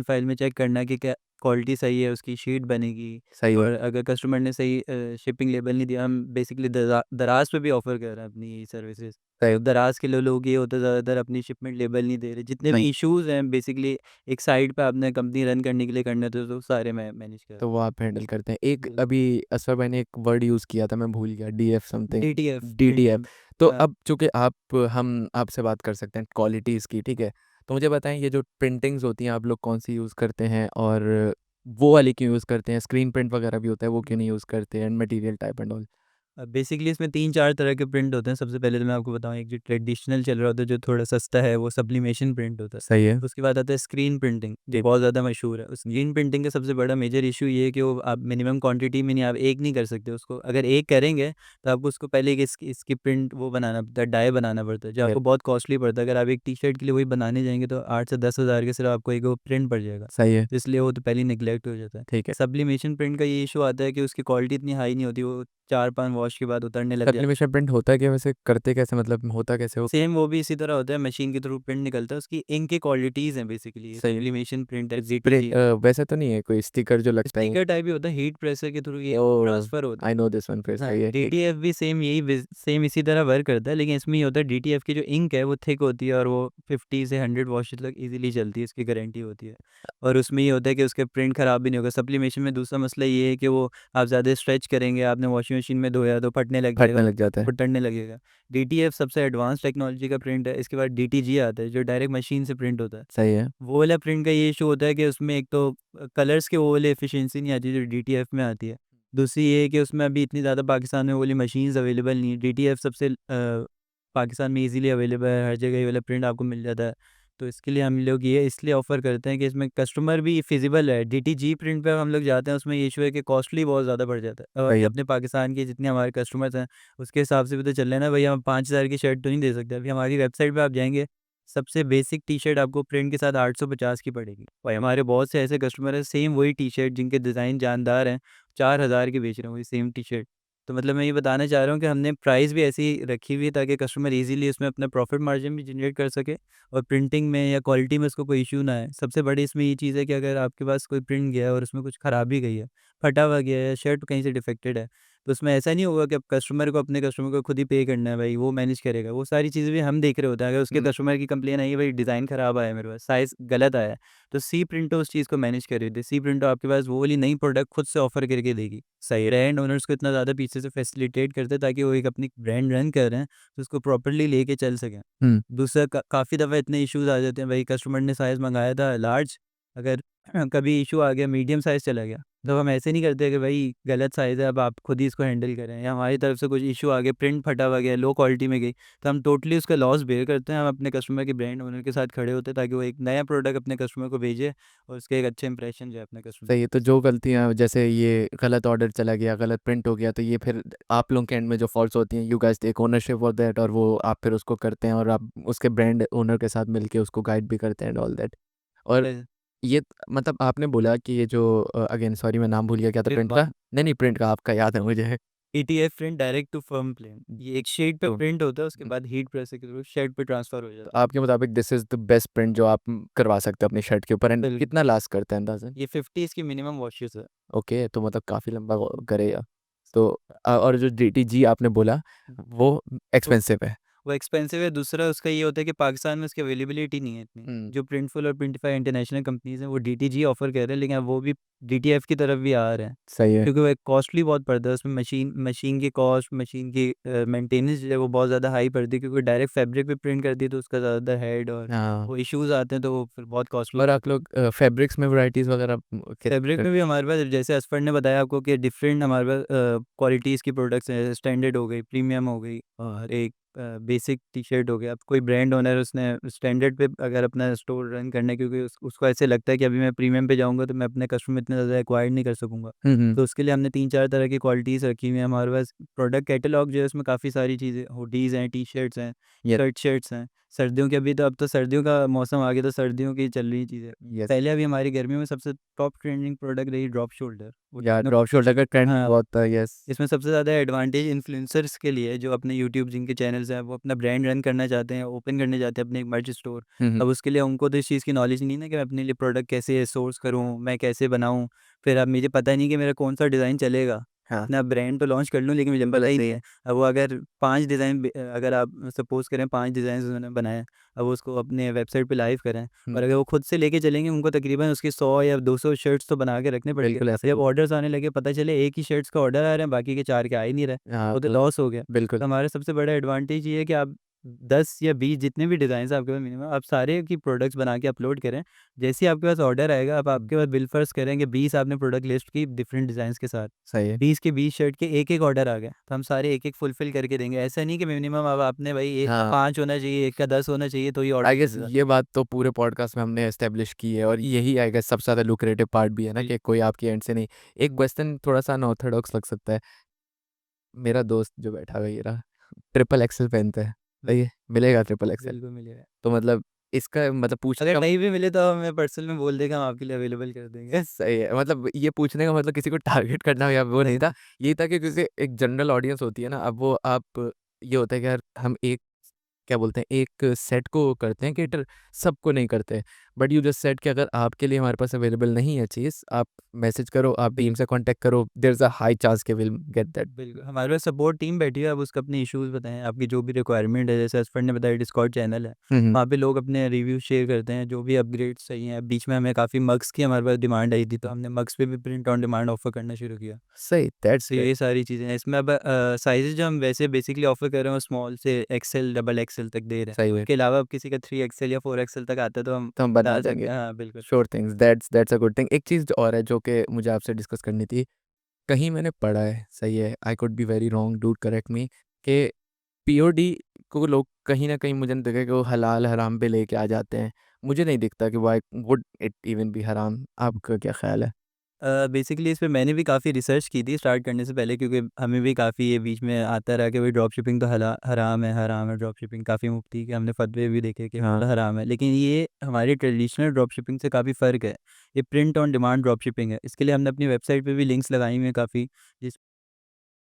फ़ाइल में चेक करना कि क्या क्वालिटी सही है, उसकी शीट बनेगी। सही है। और अगर कस्टमर ने सही शिपिंग लेबल नहीं दिया, हम बेसिकली दराज़ पे भी ऑफ़र कर रहे हैं अपनी ये सर्विसेज़। सही तो दराज़ के लोग ये होता है ज़्यादातर अपनी शिपमेंट लेबल नहीं दे रहे। जितने नहीं, भी इश्यूज़ हैं बेसिकली एक साइड पे आपने कंपनी रन करने के लिए करने थे, तो सारे मैं मैनेज कर रहा तो हूँ। वो आप हैंडल करते हैं। एक बिल्कुल। अभी असफर भाई ने एक वर्ड यूज़ किया था मैं भूल गया DF something DTF DDF. Printing. तो हाँ। अब चूँकि आप हम आपसे बात कर सकते हैं क्वालिटीज़ की, ठीक है? तो मुझे बताएँ ये जो प्रिंटिंग्स होती हैं आप लोग कौन-सी यूज़ करते हैं और वो वाली क्यों यूज़ करते हैं? स्क्रीन प्रिंट वगैरह भी होता है वो क्यों नहीं यूज़ करते and material type and all? Basically इसमें 3-4 तरह के प्रिंट होते हैं। सबसे पहले तो मैं आपको बताऊँ, एक जो ट्रेडिशनल चल रहा होता है, जो थोड़ा सस्ता है, वो सब्लिमेशन प्रिंट होता है। सही है। उसके बाद आता है स्क्रीन प्रिंटिंग, जो जी, बहुत ज़्यादा मशहूर है। स्क्रीन प्रिंटिंग का सबसे बड़ा मेजर इश्यू ये है कि वो आप मिनिमम क्वांटिटी में नहीं, आप एक नहीं कर सकते उसको। अगर एक करेंगे तो आपको उसको पहले एक इसकी प्रिंट वो बनाना पड़ता है, डाई बनाना पड़ता है, जो फिर आपको बहुत कॉस्टली पड़ता है। अगर आप एक टी-शर्ट के लिए वही बनाने जाएँगे तो 8 से 10 हज़ार के सिर्फ आपको एक वो प्रिंट पड़ जाएगा। सही है, तो इसलिए वो तो पहले ही नेग्लेक्ट हो जाता है। ठीक है। सब्लिमेशन प्रिंट का ये इश्यू आता है कि उसकी क्वालिटी इतनी हाई नहीं होती, वो 4-5 वॉश के बाद उतरने लग जाता है। सब्लिमेशन प्रिंट होता है क्या वैसे, करते कैसे, मतलब होता कैसे वो? सेम वो भी इसी तरह होता है, मशीन के थ्रू प्रिंट निकलता है, उसकी इंक की क्वालिटीज़ हैं बेसिकली, सही। सब्लिमेशन प्रिंट है, प्रिंट DTG वैसे तो नहीं है कोई स्टिकर जो लगता है? स्टिकर टाइप ही होता है, हीट प्रेशर के थ्रू ये ओ ट्रांसफर होता है। आई नो दिस वन, फिर हाँ, सही है। DTF भी सेम यही सेम इसी तरह वर्क करता है, लेकिन इसमें ये होता है DTF की जो इंक है वो थिक होती है और वो 50 से 100 वॉशेस तक इजीली चलती है, इसकी गारंटी होती है। और उसमें ये होता है कि उसके प्रिंट ख़राब भी नहीं होगा। सप्लीमेशन में दूसरा मसला ये है कि वो आप ज़्यादा स्ट्रेच करेंगे, आपने वॉशिंग मशीन में धोया तो फटने लग फटने जाएगा, लग जाता है। फुटने लगेगा। DTF सबसे एडवांस टेक्नोलॉजी का प्रिंट है। इसके बाद DTG आता है जो डायरेक्ट मशीन से प्रिंट होता है। सही है। वो वाला प्रिंट का ये इशू होता है कि उसमें एक तो कलर्स के वो वाली एफिशिएंसी नहीं आती जो DTF में आती है। दूसरी ये है कि उसमें अभी इतनी ज़्यादा पाकिस्तान में वो वाली मशीन्स अवेलेबल नहीं है। DTF सबसे पाकिस्तान में इजीली अवेलेबल है, हर जगह ये वाला प्रिंट आपको मिल जाता है। तो इसके लिए हम लोग ये इसलिए ऑफ़र करते हैं कि इसमें कस्टमर भी फिजिबल है। DTG प्रिंट पे हम लोग जाते हैं, उसमें ये इशू है कि कॉस्टली बहुत ज़्यादा बढ़ जाता है। और सही है। अपने पाकिस्तान के जितने हमारे कस्टमर्स हैं उसके हिसाब से भी तो चल रहे हैं ना भई, हम 5000 की शर्ट तो नहीं दे सकते। अभी हमारी वेबसाइट पे आप जाएँगे, सबसे बेसिक टी-शर्ट आपको प्रिंट के साथ 850 की पड़ेगी। और हमारे बहुत से ऐसे कस्टमर हैं सेम वही टी-शर्ट जिनके डिज़ाइन जानदार हैं, 4000 की बेच रहे हैं वही सेम टी-शर्ट। तो मतलब मैं ये बताना चाह रहा हूँ कि हमने प्राइस भी ऐसी रखी हुई है ताकि कस्टमर ईज़िली उसमें अपना प्रॉफ़िट मार्जिन भी जनरेट कर सके और प्रिंटिंग में या क्वालिटी में उसको कोई इश्यू ना आए। सबसे बड़ी इसमें ये चीज़ है कि अगर आपके पास कोई प्रिंट गया है और उसमें कुछ ख़राबी गई है, फटा हुआ गया है या शर्ट कहीं से डिफेक्टेड है, तो उसमें ऐसा नहीं होगा कि अब अपने कस्टमर को खुद ही पे करना है भाई, वो मैनेज करेगा। वो सारी चीज़ें भी हम देख रहे होते हैं। अगर उसके कस्टमर की कंप्लेन आई है भाई डिज़ाइन ख़राब आया है मेरे पास, साइज़ गलत आया है, तो सी प्रिंटो उस चीज़ को मैनेज कर रही थी। सी प्रिंटो आपके पास वो वाली नई प्रोडक्ट खुद से ऑफ़र करके देगी। सही ब्रांड ओनर्स को इतना ज़्यादा पीछे से फैसिलिटेट करते हैं ताकि वो एक अपनी ब्रांड रन कर रहे हैं, तो उसको प्रॉपर्ली लेके चल सकें। हुँ। दूसरा काफ़ी दफ़ा इतने इश्यूज़ आ जाते हैं भाई, कस्टमर ने साइज़ मँगाया था लार्ज, अगर कभी इश्यू आ गया मीडियम साइज़ चला गया, तो हम ऐसे नहीं करते कि भाई गलत साइज़ है अब आप खुद ही इसको हैंडल करें, या हमारी तरफ से कुछ इश्यू आ गया, प्रिंट फटा हुआ गया, लो क्वालिटी में गई, तो हम टोटली उसका लॉस बेयर करते हैं। हम अपने कस्टमर के ब्रांड ओनर के साथ खड़े होते हैं ताकि वो एक नया प्रोडक्ट अपने कस्टमर को भेजे और उसका एक अच्छा इंप्रेशन जो है अपने कस्टमर। सही है। तो जो गलतियाँ, जैसे ये गलत ऑर्डर चला गया, गलत प्रिंट हो गया, तो ये फिर आप लोगों के एंड में जो फॉल्ट्स होती हैं, you guys take ownership for that, और वो आप फिर उसको करते हैं और आप उसके ब्रांड ओनर के साथ मिलके उसको गाइड भी करते हैं एंड ऑल दैट। और ये मतलब आपने बोला कि ये जो अगेन सॉरी मैं नाम भूल गया, क्या था प्रिंट का? नहीं प्रिंट का आपका याद है मुझे। ETF print direct to film print, ये एक शीट पे तो प्रिंट होता है, उसके बाद हीट प्रेस के थ्रू शर्ट पे ट्रांसफ़र हो तो जाता है। आपके मुताबिक this is the best print जो आप करवा सकते हैं अपनी शर्ट के ऊपर, एंड बिल्कुल। कितना लास्ट करता है अंदाज़न? ये 50 इसकी मिनिमम वॉशेस है। ओके, तो मतलब काफ़ी लंबा वो करेगा। तो और जो DTG आपने बोला वो एक्सपेंसिव है। वो एक्सपेंसिव है। दूसरा उसका ये होता है कि पाकिस्तान में उसकी अवेलेबिलिटी नहीं है इतनी। हुँ। जो प्रिंटफुल और प्रिंटिफाई इंटरनेशनल कंपनीज़ हैं वो DTG ऑफ़र कर रहे हैं, लेकिन अब वो भी DTF की तरफ भी आ रहे हैं। सही है। क्योंकि वो एक कॉस्टली बहुत पड़ता है, उसमें मशीन की कॉस्ट, मशीन की मेंटेनेंस जो है वो बहुत ज़्यादा हाई पड़ती है, क्योंकि डायरेक्ट फैब्रिक पे प्रिंट करती है तो उसका ज़्यादा हेड और हाँ, वो इश्यूज़ आते हैं, तो वो फिर बहुत कॉस्टली। और आप लोग फैब्रिक्स में वैराइटीज़ वगैरह फैब्रिक में भी हमारे पास, जैसे असफर ने बताया आपको, कि डिफरेंट हमारे पास क्वालिटीज़ की प्रोडक्ट्स हैं। स्टैंडर्ड हो गई, प्रीमियम हो गई और एक बेसिक टी-शर्ट हो गया। अब कोई ब्रांड ओनर उसने स्टैंडर्ड पे अगर अपना स्टोर रन करना है, क्योंकि उसको ऐसे लगता है कि अभी मैं प्रीमियम पे जाऊँगा तो मैं अपने कस्टमर इतने ज़्यादा एक्वायर्ड नहीं कर सकूँगा। हुँ, हुँ। तो उसके लिए हमने 3-4 तरह की क्वालिटीज़ रखी हुई हैं हमारे पास। प्रोडक्ट कैटलॉग जो है उसमें काफ़ी सारी चीज़ें, हुडीज़ हैं, टी-शर्ट्स हैं, ये शर्ट्स हैं। सर्दियों के अभी तो अब तो सर्दियों का मौसम आ गया, तो सर्दियों की चल रही चीज़ें। यस। पहले अभी हमारी गर्मियों में सबसे टॉप ट्रेंडिंग प्रोडक्ट रही ड्रॉप शोल्डर। वो या टेक्नो ड्रॉप शोल्डर का ट्रेंड हाँ, बहुत था, यस। इसमें सबसे ज़्यादा एडवांटेज इन्फ्लुएंसर्स के लिए है, जो अपने यूट्यूब जिनके चैनल्स हैं, वो अपना ब्रांड रन करना चाहते हैं, ओपन करने चाहते हैं अपने एक मर्च स्टोर। हुँ, हुँ। अब उसके लिए उनको तो इस चीज़ की नॉलेज नहीं है ना कि मैं अपने लिए प्रोडक्ट कैसे सोर्स करूँ, मैं कैसे बनाऊँ। फिर अब मुझे पता नहीं कि मेरा कौन-सा डिज़ाइन चलेगा। हाँ, अपना ब्रांड तो लॉन्च कर लूँ, लेकिन मुझे पता ही नहीं है। अब वो अगर 5 डिज़ाइन अगर आप सपोज़ करें 5 डिज़ाइन्स उन्होंने बनाए, अब वो उसको अपने वेबसाइट पे लाइव करें हुँ, और अगर वो खुद से लेके चलेंगे, उनको तकरीबन उसकी 100 या 200 शर्ट्स तो बना के रखने पड़ेंगे। बिल्कुल ऐसा जब हो ऑर्डर्स आने लगे, पता चले एक ही शर्ट्स का ऑर्डर आ रहे हैं, बाकी के 4 के आ ही नहीं रहे, हाँ, वो तो तो लॉस हो गया। बिल्कुल। तो हमारा सबसे बड़ा एडवांटेज ये है कि आप 10 या 20 जितने भी डिज़ाइन्स आपके पास मिनिमम, आप सारे की प्रोडक्ट्स बना के अपलोड करें। जैसे ही आपके पास ऑर्डर आएगा, आप आपके पास बिल फ़र्ज़ करें कि 20 आपने प्रोडक्ट लिस्ट की डिफरेंट डिज़ाइन्स के साथ। सही है। 20 के 20 शर्ट के एक-एक ऑर्डर आ गए, तो हम सारे एक-एक फुलफ़िल करके देंगे। ऐसा नहीं कि मिनिमम अब आपने भाई एक का हाँ, 5 होना चाहिए, एक का 10 होना चाहिए तो ये ऑर्डर आई गेस मिलेगा। ये बात तो पूरे पॉडकास्ट में हमने एस्टेब्लिश की है, और यही आई गेस सबसे ज़्यादा लुक्रेटिव पार्ट भी है ना, कि कोई आपकी एंड से नहीं। एक क्वेश्चन थोड़ा-सा अनऑर्थोडॉक्स लग सकता है। मेरा दोस्त जो बैठा हुआ है ये रहा, ट्रिपल एक्सेल पहनता है, सही है? मिलेगा ट्रिपल एक्सेल? बिल्कुल मिलेगा। तो मतलब इसका मतलब पूछने अगर का नहीं भी मिले तो हमें पर्सनल में बोल देगा, हम आपके लिए अवेलेबल कर देंगे। सही है, मतलब ये पूछने का मतलब किसी को टारगेट करना या वो नहीं था। यही था कि जैसे एक जनरल ऑडियंस होती है ना, अब वो आप ये होता है कि यार हम एक क्या बोलते हैं, एक सेट को करते हैं कैटर, सबको नहीं करते। बट यू जस्ट सेड कि अगर आपके लिए हमारे पास अवेलेबल नहीं है चीज़, आप मैसेज करो, आप टीम से कॉन्टैक्ट करो, there is a high chance कि विल गेट दैट। बिल्कुल, हमारे पास सपोर्ट टीम बैठी है, आप उसको अपने इश्यूज़ बताएँ, आपकी जो भी रिक्वायरमेंट है, जैसे असफर ने बताया डिस्कॉर्ड चैनल है, हुँ, हुँ। वहाँ पे लोग अपने रिव्यू शेयर करते हैं, जो भी अपग्रेड्स चाहिए। बीच में हमें काफ़ी मग्स की हमारे पास डिमांड आई थी, तो हमने मग्स पे भी प्रिंट ऑन डिमांड ऑफ़र करना शुरू किया। सही, दैट्स तो ग्रेट। ये सारी चीज़ें हैं। इसमें अब साइज़ेज़ जो हम वैसे बेसिकली ऑफ़र कर रहे हैं, वो स्मॉल से एक्सेल, डबल एक्सेल तक दे रहे हैं। सही है, उसके अलावा अब किसी का 3 एक्सेल या 4 एक्सेल तक आता है, तो हम तो हम बना डाल सकते देंगे। हैं। हाँ, बिल्कुल। Sure things, that's a good thing. एक चीज़ और है जो कि मुझे आपसे डिस्कस करनी थी। कहीं मैंने पढ़ा है, सही है, I could be very wrong, do correct मी, कि पीओडी को लोग कहीं न कहीं मुझे नहीं दिखा कि वो हलाल हराम पे लेके आ जाते हैं। मुझे नहीं दिखता कि why would it even be हराम? आपका क्या ख़्याल है? बेसिकली इस पे मैंने भी काफ़ी रिसर्च की थी स्टार्ट करने से पहले, क्योंकि हमें भी काफ़ी ये बीच में आता रहा कि भाई ड्रॉप शिपिंग तो हराम है ड्रॉप शिपिंग काफ़ी मुफ्ती के हमने फतवे भी देखे कि हाँ। हराम है, लेकिन ये हमारी ट्रेडिशनल ड्रॉप शिपिंग से काफ़ी फ़र्क है। ये print on demand drop shipping है। इसके लिए हमने अपनी वेबसाइट पे भी लिंक्स लगाई हुई हैं काफ़ी, जिस